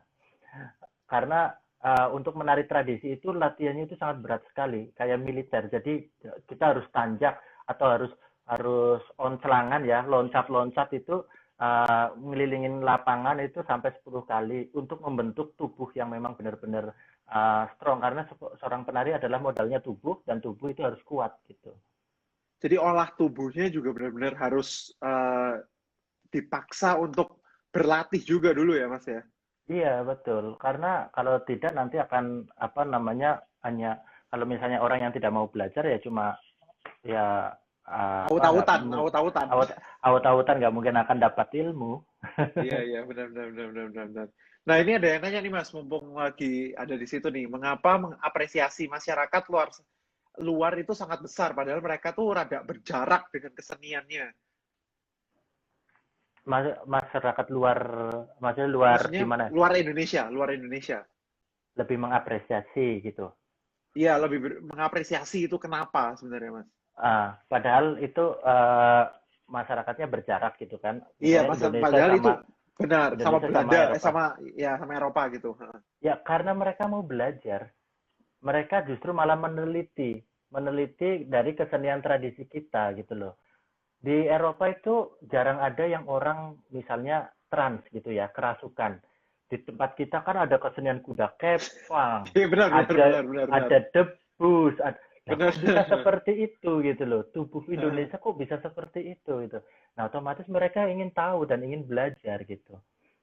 Karena untuk menari tradisi itu latihannya itu sangat berat sekali, kayak militer. Jadi kita harus tanjak atau harus on celangan ya, loncat-loncat itu ngelilingin lapangan itu sampai 10 kali untuk membentuk tubuh yang memang benar-benar strong, karena seorang penari adalah modalnya tubuh, dan tubuh itu harus kuat gitu. Jadi olah tubuhnya juga benar-benar harus dipaksa untuk berlatih juga dulu ya Mas ya. Iya, betul. Karena kalau tidak nanti akan apa namanya, hanya kalau misalnya orang yang tidak mau belajar ya cuma ya apa nggak Aut-autan, aut-autan. awut-awutan, nggak mungkin akan dapat ilmu. Iya, iya, benar, benar, benar, benar, benar, benar. Nah, ini ada yang nanya nih Mas, mumpung lagi ada di situ nih, mengapa mengapresiasi masyarakat luar luar itu sangat besar, padahal mereka tuh rada berjarak dengan keseniannya. Masyarakat luar, maksudnya luar Maksudnya di mana? luar Indonesia, luar Indonesia. Lebih mengapresiasi gitu. Iya, lebih mengapresiasi itu kenapa sebenarnya Mas? Padahal itu masyarakatnya berjarak gitu kan. Iya, Misalnya padahal itu benar sama Indonesia sama Belanda, Eropa. sama ya sama Eropa gitu. Ya karena mereka mau belajar. Mereka justru malah meneliti dari kesenian tradisi kita gitu loh. Di Eropa itu jarang ada yang orang misalnya trans gitu ya, kerasukan. Di tempat kita kan ada kesenian kuda kepang, Iya, benar, benar, ada benar, benar, benar. ada debus, nah, Benar. kok bisa seperti itu gitu loh. Tubuh Indonesia kok bisa seperti itu gitu. Nah, otomatis mereka ingin tahu dan ingin belajar gitu.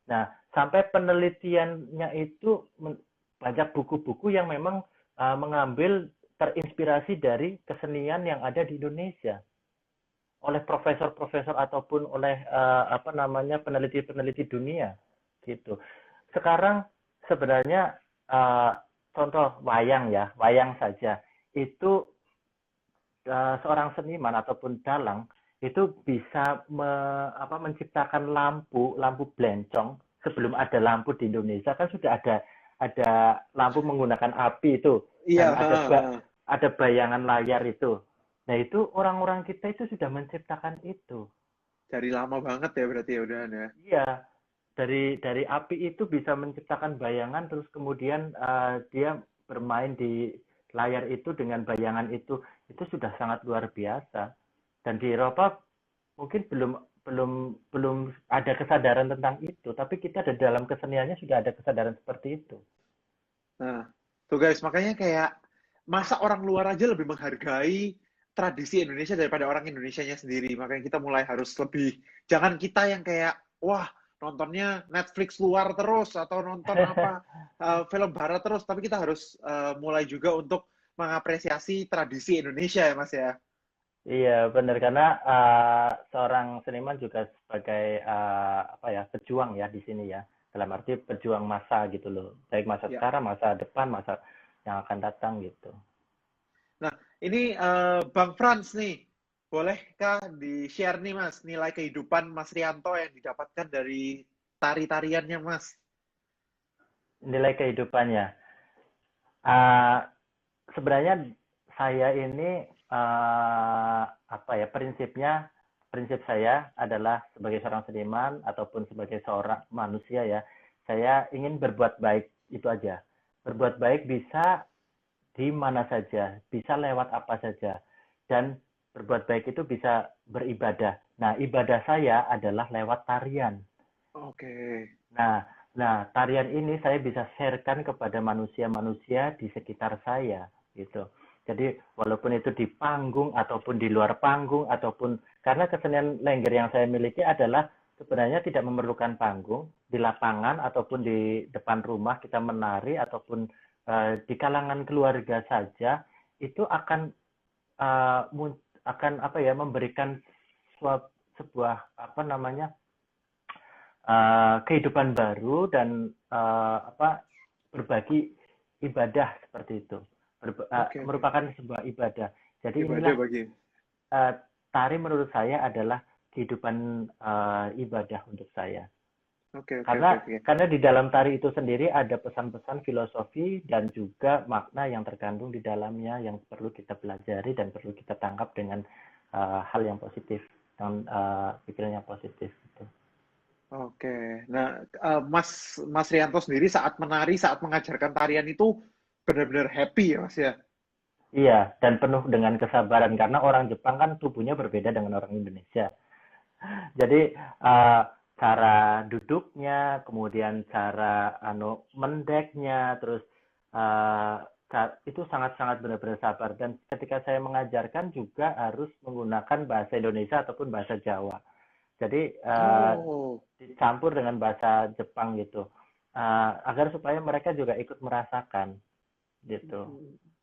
Nah, sampai penelitiannya itu banyak buku-buku yang memang mengambil terinspirasi dari kesenian yang ada di Indonesia oleh profesor-profesor ataupun oleh apa namanya, peneliti-peneliti dunia gitu. Sekarang sebenarnya contoh wayang ya, wayang saja itu seorang seniman ataupun dalang itu bisa menciptakan lampu blencong. Sebelum ada lampu di Indonesia kan sudah ada lampu menggunakan api itu, Iya, dan ada bayangan layar itu. Nah, itu orang-orang kita itu sudah menciptakan itu. dari lama banget ya berarti ya udahan ya. Iya, dari api itu bisa menciptakan bayangan, terus kemudian dia bermain di layar itu dengan bayangan itu sudah sangat luar biasa. Dan di Eropa mungkin belum belum belum ada kesadaran tentang itu, tapi kita di dalam keseniannya sudah ada kesadaran seperti itu. Nah, tuh guys, makanya kayak masa orang luar aja lebih menghargai tradisi Indonesia daripada orang Indonesianya sendiri. Makanya kita mulai harus lebih, jangan kita yang kayak, wah, nontonnya Netflix luar terus atau nonton apa film barat terus, tapi kita harus mulai juga untuk mengapresiasi tradisi Indonesia ya Mas ya. Iya, benar, karena seorang seniman juga sebagai apa ya, pejuang ya di sini ya. Dalam arti pejuang masa gitu loh. Baik masa Ya. sekarang, masa depan, masa yang akan datang gitu. Nah, ini Bang Frans nih, bolehkah di-share nih Mas, nilai kehidupan Mas Rianto yang didapatkan dari tari-tariannya Mas? Nilai kehidupannya. Ah, sebenarnya saya ini apa ya, prinsip saya adalah sebagai seorang seniman ataupun sebagai seorang manusia ya, saya ingin berbuat baik, itu aja. Berbuat baik bisa di mana saja, bisa lewat apa saja, dan berbuat baik itu bisa beribadah. Nah, ibadah saya adalah lewat tarian. Oke. Nah, tarian ini saya bisa sharekan kepada manusia-manusia di sekitar saya, gitu. Jadi, walaupun itu di panggung ataupun di luar panggung ataupun karena kesenian lengger yang saya miliki adalah sebenarnya tidak memerlukan panggung, di lapangan ataupun di depan rumah kita menari ataupun di kalangan keluarga saja itu akan apa ya, memberikan sebuah apa namanya, kehidupan baru dan apa, berbagi ibadah seperti itu. Oke, oke. Merupakan sebuah ibadah. Jadi Ibadah inilah bagi. tari menurut saya adalah kehidupan ibadah untuk saya. Oke, oke, oke, Karena oke. di dalam tari itu sendiri ada pesan-pesan filosofi dan juga makna yang terkandung di dalamnya yang perlu kita pelajari dan perlu kita tangkap dengan hal yang positif, dengan pikiran yang positif gitu. Oke. Nah, Mas Rianto sendiri saat menari, saat mengajarkan tarian itu benar-benar happy ya Mas ya? Iya, dan penuh dengan kesabaran karena orang Jepang kan tubuhnya berbeda dengan orang Indonesia. Jadi cara duduknya, kemudian cara mendeknya, terus itu sangat-sangat benar-benar sabar. Dan ketika saya mengajarkan juga harus menggunakan bahasa Indonesia ataupun bahasa Jawa. Jadi Oh, dicampur dengan bahasa Jepang gitu, agar supaya mereka juga ikut merasakan gitu.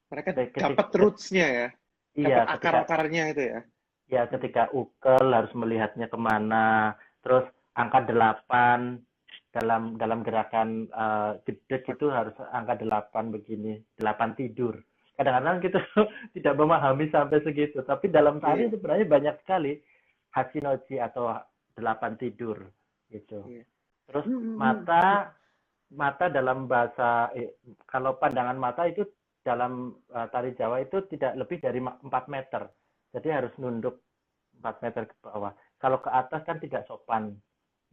mereka dapat Ketika, roots-nya ya, iya, dapat ketika akar-akarnya itu ya. ya ketika ukel harus melihatnya kemana, terus angka 8 dalam gerakan gedek itu harus angka 8 begini, 8 tidur. Kadang-kadang kita tidak memahami sampai segitu, tapi dalam tari Iya, sebenarnya banyak sekali hachinoji atau 8 tidur gitu. iya. Terus Hmm, hmm, hmm. mata mata dalam bahasa kalau pandangan mata itu dalam tari Jawa itu tidak lebih dari 4 meter. Jadi harus nunduk 4 meter ke bawah. Kalau ke atas kan tidak sopan.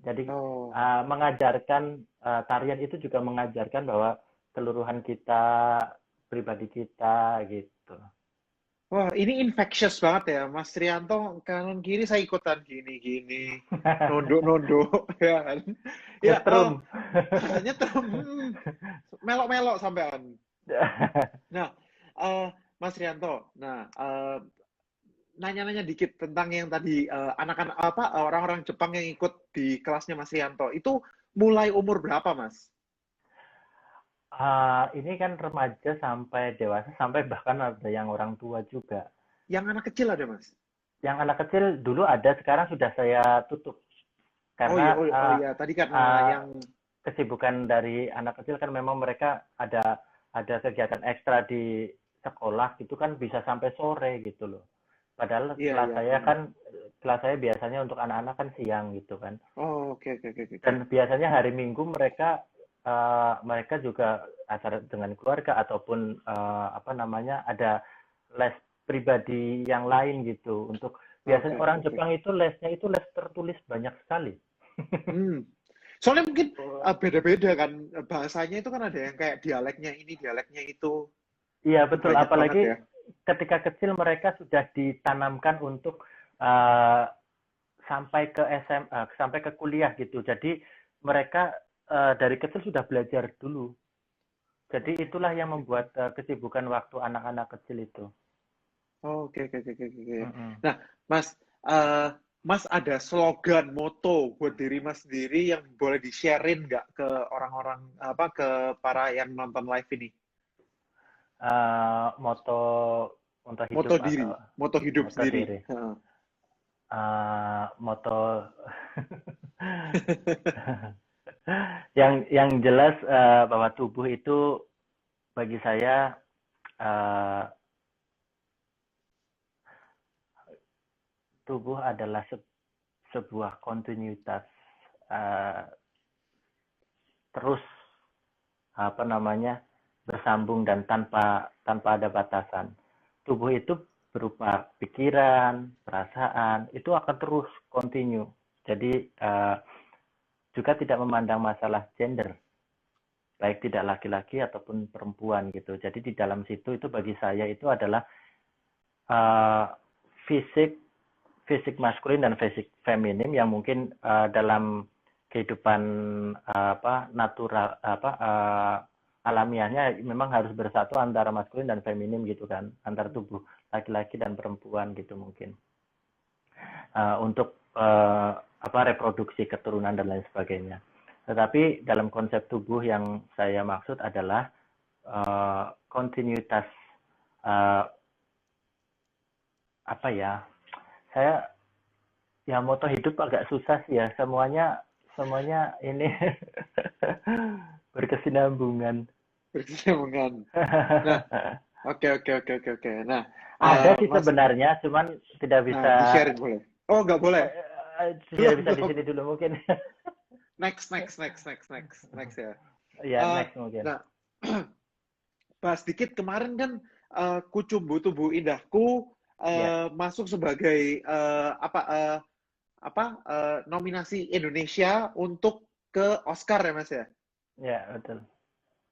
Jadi Oh, mengajarkan tarian itu juga mengajarkan bahwa keluruhan kita, pribadi kita gitu. wah, ini infectious banget ya, Mas Rianto. Kanan kiri saya ikutan gini-gini, nunduk-nunduk, ya kan? Ya, Nyetrum. nyetrum, melok-melok sampean. Nah, Mas Rianto, nah, nanya-nanya dikit tentang yang tadi anak-anak apa orang-orang Jepang yang ikut di kelasnya Mas Rianto. Itu mulai umur berapa, Mas? Ini kan remaja sampai dewasa, sampai bahkan ada yang orang tua juga. Yang anak kecil ada, Mas? Yang anak kecil dulu ada, sekarang sudah saya tutup. Oh iya, Karena oh iya. Tadi karena uh, yang kesibukan dari anak kecil kan memang mereka ada kegiatan ekstra di sekolah gitu kan bisa sampai sore gitu loh. Padahal iya kelas iya. saya kan kelas saya biasanya untuk anak-anak kan siang gitu kan. Oh, oke oke oke oke. Dan biasanya hari Minggu mereka juga acara dengan keluarga ataupun apa namanya ada les pribadi yang lain gitu. Untuk Oke biasanya oke orang oke. Jepang itu lesnya itu les tertulis banyak sekali. Hmm. Soalnya mungkin beda-beda kan bahasanya itu kan ada yang kayak dialeknya ini, dialeknya itu. Iya Itu betul, banyak banget apalagi ya. ketika kecil mereka sudah ditanamkan untuk uh, sampai ke SMA, sampai ke kuliah gitu. Jadi mereka dari kecil sudah belajar dulu. Jadi Oh, itulah yang oke oke. membuat kesibukan waktu anak-anak kecil itu. Oh, oke oke oke oke oke. Mm-mm. Nah, Mas, eh, Mas ada slogan, moto buat diri Mas sendiri yang boleh di-sharein nggak ke orang-orang apa ke para yang nonton live ini? Moto moto Moto hidup diri, atau moto hidup moto sendiri. diri. Heeh. Moto yang jelas bahwa tubuh itu bagi saya eh, tubuh adalah sebuah kontinuitas eh, terus apa namanya bersambung dan tanpa ada batasan. Tubuh itu berupa pikiran, perasaan, itu akan terus continue. Jadi juga tidak memandang masalah gender, baik tidak laki-laki ataupun perempuan gitu. Jadi di dalam situ itu bagi saya itu adalah uh, fisik fisik maskulin dan fisik feminim yang mungkin dalam kehidupan apa natural apa alamiahnya memang harus bersatu antara maskulin dan feminim gitu kan, antara tubuh laki-laki dan perempuan gitu mungkin untuk apa reproduksi keturunan dan lain sebagainya. Tetapi dalam konsep tubuh yang saya maksud adalah kontinuitas uh, apa ya, saya ya moto hidup agak susah sih ya, semuanya ini berkesinambungan. Bersambungan. Nah, oke oke oke oke oke. Nah, Ada sih Mas, sebenarnya, cuman tidak nah bisa di-sharing boleh? Oh, nggak boleh. tidak Belum bisa di belum. sini dulu mungkin. Next next next next next next ya. Ya Eh, next mungkin. nah, bahas dikit kemarin kan Kucumbu Tubuh Indahku Ya, masuk sebagai nominasi Indonesia untuk ke Oscar ya Mas ya. ya betul.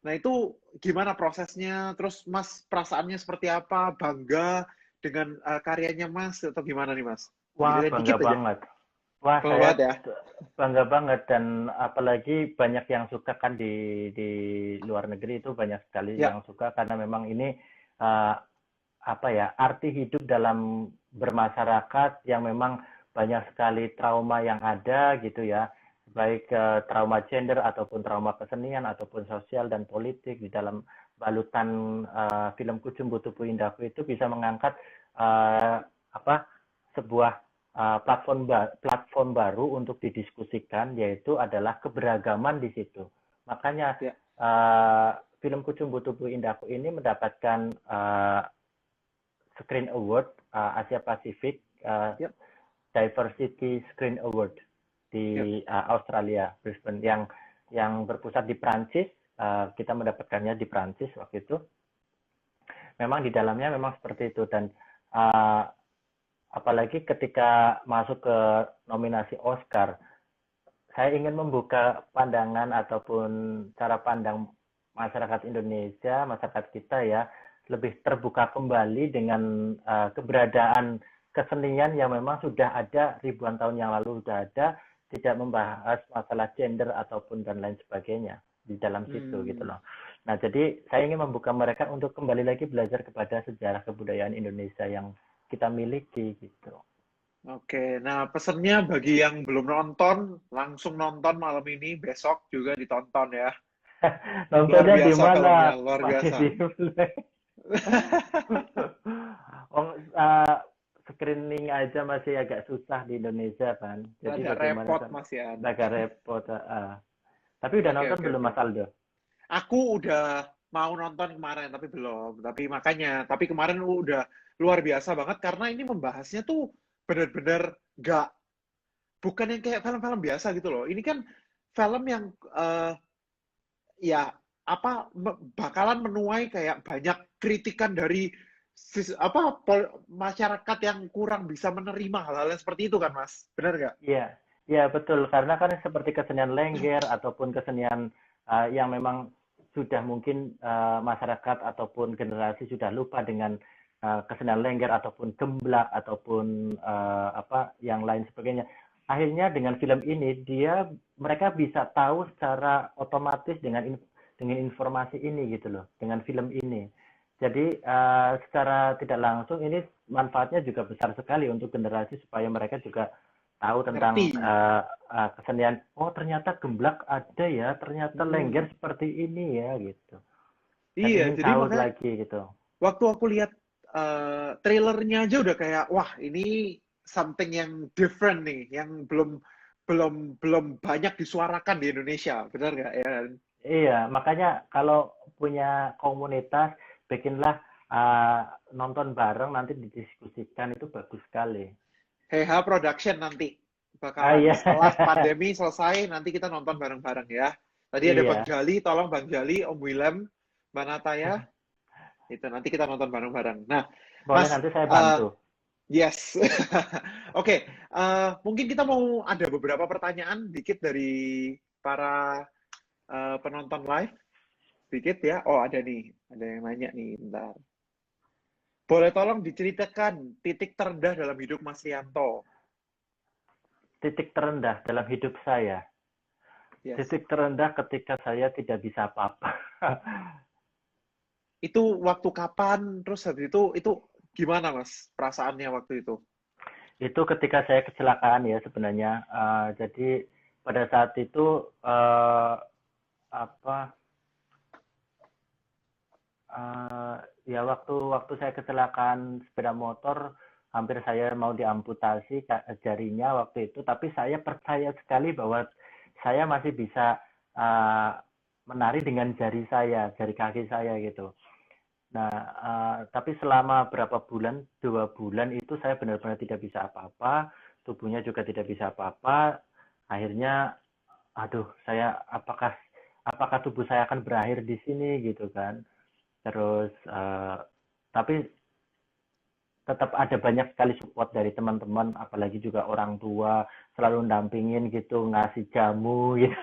Nah itu gimana prosesnya? Terus Mas perasaannya seperti apa? Bangga dengan karyanya Mas atau gimana nih Mas? Wah Ceritain bangga dikit aja. banget. Wah, Kalau saya banget ya. bangga banget dan apalagi banyak yang suka kan di luar negeri itu banyak sekali Ya. yang suka karena memang ini uh, apa ya arti hidup dalam bermasyarakat yang memang banyak sekali trauma yang ada gitu ya baik trauma gender ataupun trauma kesenian ataupun sosial dan politik di dalam balutan film Kucumbu Tubuh Indahku itu bisa mengangkat apa sebuah platform baru untuk didiskusikan yaitu adalah keberagaman di situ. Makanya Ya. film Kucumbu Tubuh Indahku ini mendapatkan Screen Award Asia Pacific Yep. Diversity Screen Award Yep. di Australia Brisbane yang berpusat di Prancis. Kita mendapatkannya di Prancis waktu itu. Memang di dalamnya memang seperti itu dan apalagi ketika masuk ke nominasi Oscar, saya ingin membuka pandangan ataupun cara pandang masyarakat Indonesia, masyarakat kita ya, lebih terbuka kembali dengan keberadaan kesenian yang memang sudah ada ribuan tahun yang lalu sudah ada, tidak membahas masalah gender ataupun dan lain sebagainya di dalam situ gitu loh. Nah, jadi saya ingin membuka mereka untuk kembali lagi belajar kepada sejarah kebudayaan Indonesia yang kita miliki gitu. Oke, nah pesennya bagi yang belum nonton, langsung nonton malam ini, besok juga ditonton ya. Luar Nontonnya di biasa mana? filmnya, luar Masih biasa. di Oh, screening aja masih agak susah di Indonesia kan. Jadi Rada bagaimana repot kan? Mas Yan. Agak repot. Tapi udah Oke, nonton oke, belum oke. Mas Aldo? Aku udah mau nonton kemarin, tapi belum. Tapi kemarin udah luar biasa banget karena ini membahasnya tuh bener-bener gak, bukan yang kayak film-film biasa gitu loh. Ini kan film yang ya apa bakalan menuai kayak banyak kritikan dari masyarakat yang kurang bisa menerima hal-hal yang seperti itu kan Mas, benar nggak? Iya, iya betul. Karena kan seperti kesenian Lengger ataupun kesenian yang memang sudah mungkin masyarakat ataupun generasi sudah lupa dengan kesenian Lengger ataupun gemblak ataupun apa yang lain sebagainya. Akhirnya dengan film ini mereka bisa tahu secara otomatis dengan informasi ini gitu loh, dengan film ini. Jadi secara tidak langsung ini manfaatnya juga besar sekali untuk generasi supaya mereka juga tahu tentang Ngerti. kesenian. Oh ternyata gemblak ada ya, ternyata Lengger Hmm. seperti ini ya gitu. Dan Iya, ingin jadi tahu makanya lagi gitu. waktu aku lihat trailernya aja udah kayak wah ini something yang different nih, yang belum belum belum banyak disuarakan di Indonesia, benar nggak ya? Iya, makanya kalau punya komunitas, bikinlah uh, nonton bareng nanti didiskusikan itu bagus sekali. HH Production nanti bakalan Iya, setelah pandemi selesai nanti kita nonton bareng-bareng ya. Tadi ada Bang iya, Jali, tolong Bang Jali, Om Willem, Mbak Nataya, itu nanti kita nonton bareng-bareng. Nah, boleh Mas, nanti saya bantu. yes, oke, mungkin kita mau ada beberapa pertanyaan dikit dari para penonton live, dikit ya. Oh ada nih, ada yang nanya nih, bentar. Boleh tolong diceritakan titik terendah dalam hidup Mas Rianto? Titik terendah dalam hidup saya. Yes. Titik terendah ketika saya tidak bisa apa-apa. Itu waktu kapan? Terus habis itu gimana Mas perasaannya waktu itu? Itu ketika saya kecelakaan ya sebenarnya. Jadi pada saat itu apa ya waktu saya kecelakaan sepeda motor hampir saya mau diamputasi jarinya waktu itu, tapi saya percaya sekali bahwa saya masih bisa menari dengan jari kaki saya gitu. Nah, tapi selama berapa bulan, 2 bulan itu saya benar-benar tidak bisa apa-apa, tubuhnya juga tidak bisa apa-apa. Akhirnya, aduh, apakah tubuh saya akan berakhir di sini gitu kan? Terus, tapi tetap ada banyak sekali support dari teman-teman, apalagi juga orang tua selalu dampingin gitu, ngasih jamu gitu.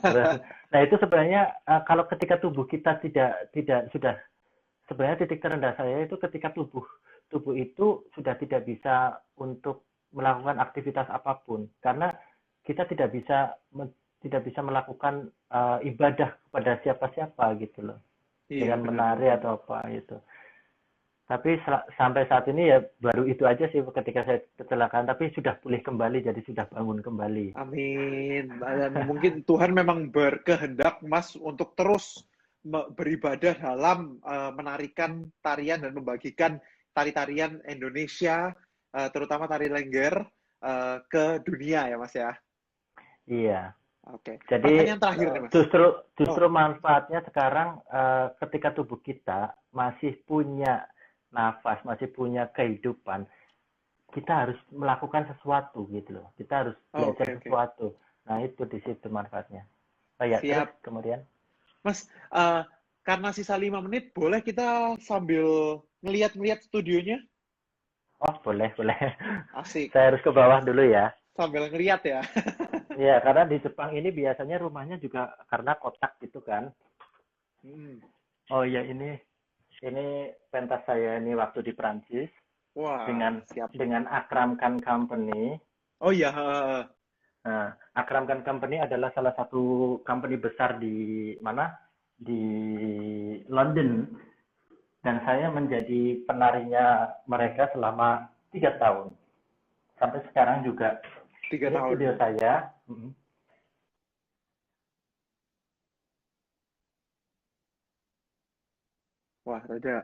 Terus, nah itu sebenarnya kalau ketika tubuh kita tidak sudah sebenarnya titik terendah saya itu ketika tubuh tubuh itu sudah tidak bisa untuk melakukan aktivitas apapun karena kita tidak bisa melakukan ibadah kepada siapa-siapa gitu loh Iya, dengan benar menari benar. atau apa gitu. Tapi sampai saat ini ya baru itu aja sih ketika saya kecelakaan, tapi sudah pulih kembali, jadi sudah bangun kembali. Amin. Dan mungkin Tuhan memang berkehendak Mas untuk terus beribadah dalam menarikan tarian dan membagikan tari-tarian Indonesia, terutama tari Lengger, ke dunia ya Mas ya. Iya. Oke. Jadi Pertanyaan terakhir nih Mas. justru Oh, justru manfaatnya sekarang ketika tubuh kita masih punya nafas, masih punya kehidupan, kita harus melakukan sesuatu gitu loh. Kita harus oh, belajar oke oke. sesuatu. Nah, itu di situ manfaatnya. Oh ya, terus Siap. kemudian Mas, karena sisa 5 menit, boleh kita sambil ngeliat-ngeliat studionya? oh boleh boleh. Asik. Saya harus ke bawah dulu ya. Sambil ngeliat ya. Ya, karena di Jepang ini biasanya rumahnya juga karena kotak gitu kan. Hmm. Oh iya, ini pentas saya ini waktu di Prancis Wah, dengan siap. Akram Khan Company. Oh iya, Nah, Akram Khan Company adalah salah satu company besar di mana? Di London. Dan saya menjadi penarinya mereka selama 3 tahun. Sampai sekarang juga. tiga Ini studio tahun. saya. Wah, rada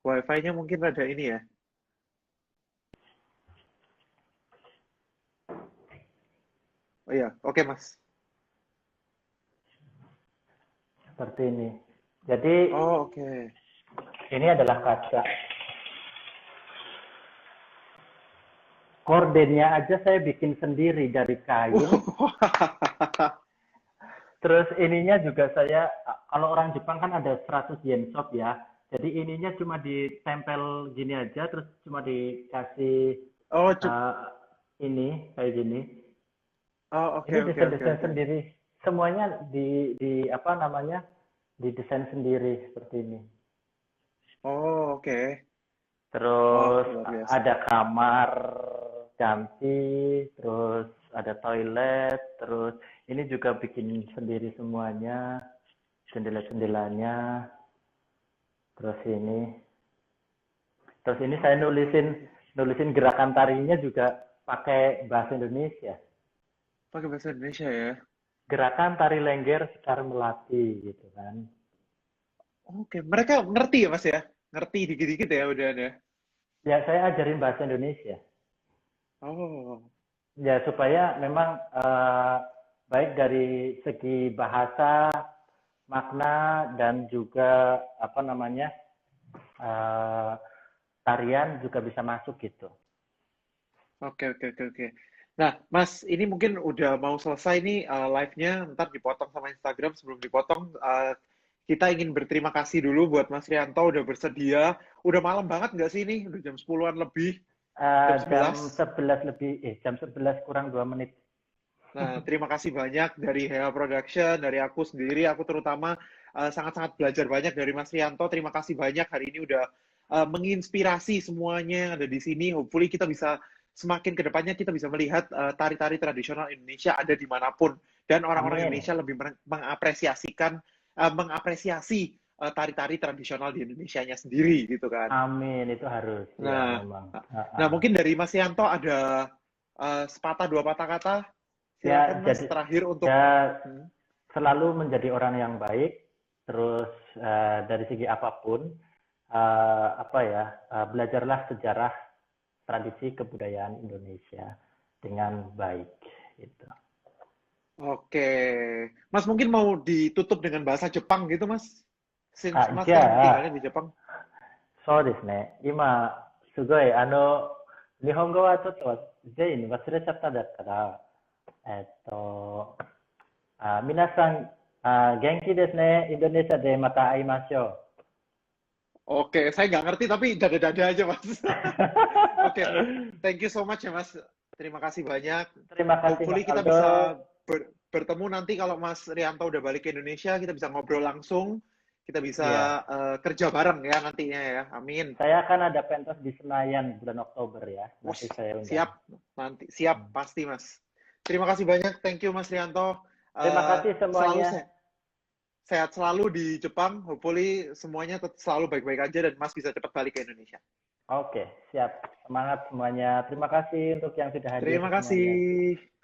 wifi-nya mungkin rada ini ya. Oh iya, oke Mas. Seperti ini. Jadi Oh oke. ini adalah kaca. Kordennya aja saya bikin sendiri dari kain. Terus ininya juga saya, kalau orang Jepang kan ada 100 yen shop ya. Jadi ininya cuma ditempel gini aja, terus cuma dikasih Oh, eh, ini kayak gini. oh oke Ini oke oke desain-desain oke. sendiri. Semuanya di apa namanya? Didesain sendiri seperti ini. Oh oke. Wah, Terus luar biasa. ada kamar ganti, terus ada toilet, terus ini juga bikin sendiri semuanya, jendela-jendelanya, terus ini. Terus ini saya Oke. nulisin gerakan tarinya juga pakai bahasa Indonesia. Pakai bahasa Indonesia ya. Gerakan tari Lengger Sekar Melati gitu kan. Oke, mereka ngerti ya Mas ya? Ngerti dikit-dikit ya udah ya. Ya saya ajarin bahasa Indonesia. Oh, Ya supaya memang baik dari segi bahasa, makna dan juga apa namanya eh, tarian juga bisa masuk gitu. oke oke oke oke. Nah, Mas, ini mungkin udah mau selesai nih live-nya, ntar dipotong sama Instagram. Sebelum dipotong, kita ingin berterima kasih dulu buat Mas Rianto udah bersedia. Udah malam banget nggak sih ini? Udah jam 10-an lebih, jam Jam 11. 11 lebih, jam 11 kurang 2 menit. Nah, terima kasih banyak dari Hea Production, dari aku sendiri. Aku terutama sangat-sangat belajar banyak dari Mas Rianto. Terima kasih banyak hari ini udah menginspirasi semuanya yang ada di sini. Hopefully kita bisa semakin ke depannya kita bisa melihat tari-tari tradisional Indonesia ada dimanapun dan orang-orang Amin. Indonesia lebih mengapresiasi tari-tari tradisional di Indonesia-nya sendiri gitu kan. Amin itu harus ya Nah, memang. nah mungkin dari Mas Rianto ada sepatah dua patah kata. Ya Silakan Mas jadi terakhir untuk ya hmm, selalu menjadi orang yang baik, terus dari segi apapun apa ya belajarlah sejarah tradisi kebudayaan Indonesia dengan baik gitu. oke. Mas mungkin mau ditutup dengan bahasa Jepang gitu Mas. Since Mas じ kan ゃあ tinggalnya di Jepang. そうですね。今、すごい、日本語はちょっと全員忘れちゃっただから、皆さん、元気ですね。インドネシアでまた会いましょ Oke, saya nggak ngerti tapi dada-dada aja Mas. う。Oke, thank you so much ya Mas. Terima kasih banyak. Terima kasih Hopefully Mas kita Aldo. bisa bertemu nanti kalau Mas Rianto udah balik ke Indonesia, kita bisa ngobrol langsung. kita bisa Iya. kerja bareng ya nantinya ya. Amin. Saya kan ada pentas di Senayan bulan Oktober ya. Wah, Nanti saya undang. siap nanti. Siap pasti Mas. Terima kasih banyak. Thank you Mas Rianto. Terima kasih Selalu semuanya. sehat selalu di Jepang. Hopefully semuanya selalu baik-baik aja dan Mas bisa cepat balik ke Indonesia. Oke, siap. Semangat semuanya. Terima kasih untuk yang sudah hadir Terima semuanya. kasih.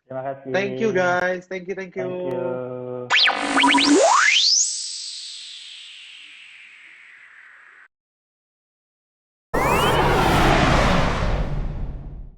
Terima kasih. Thank you guys. Thank you. Thank you.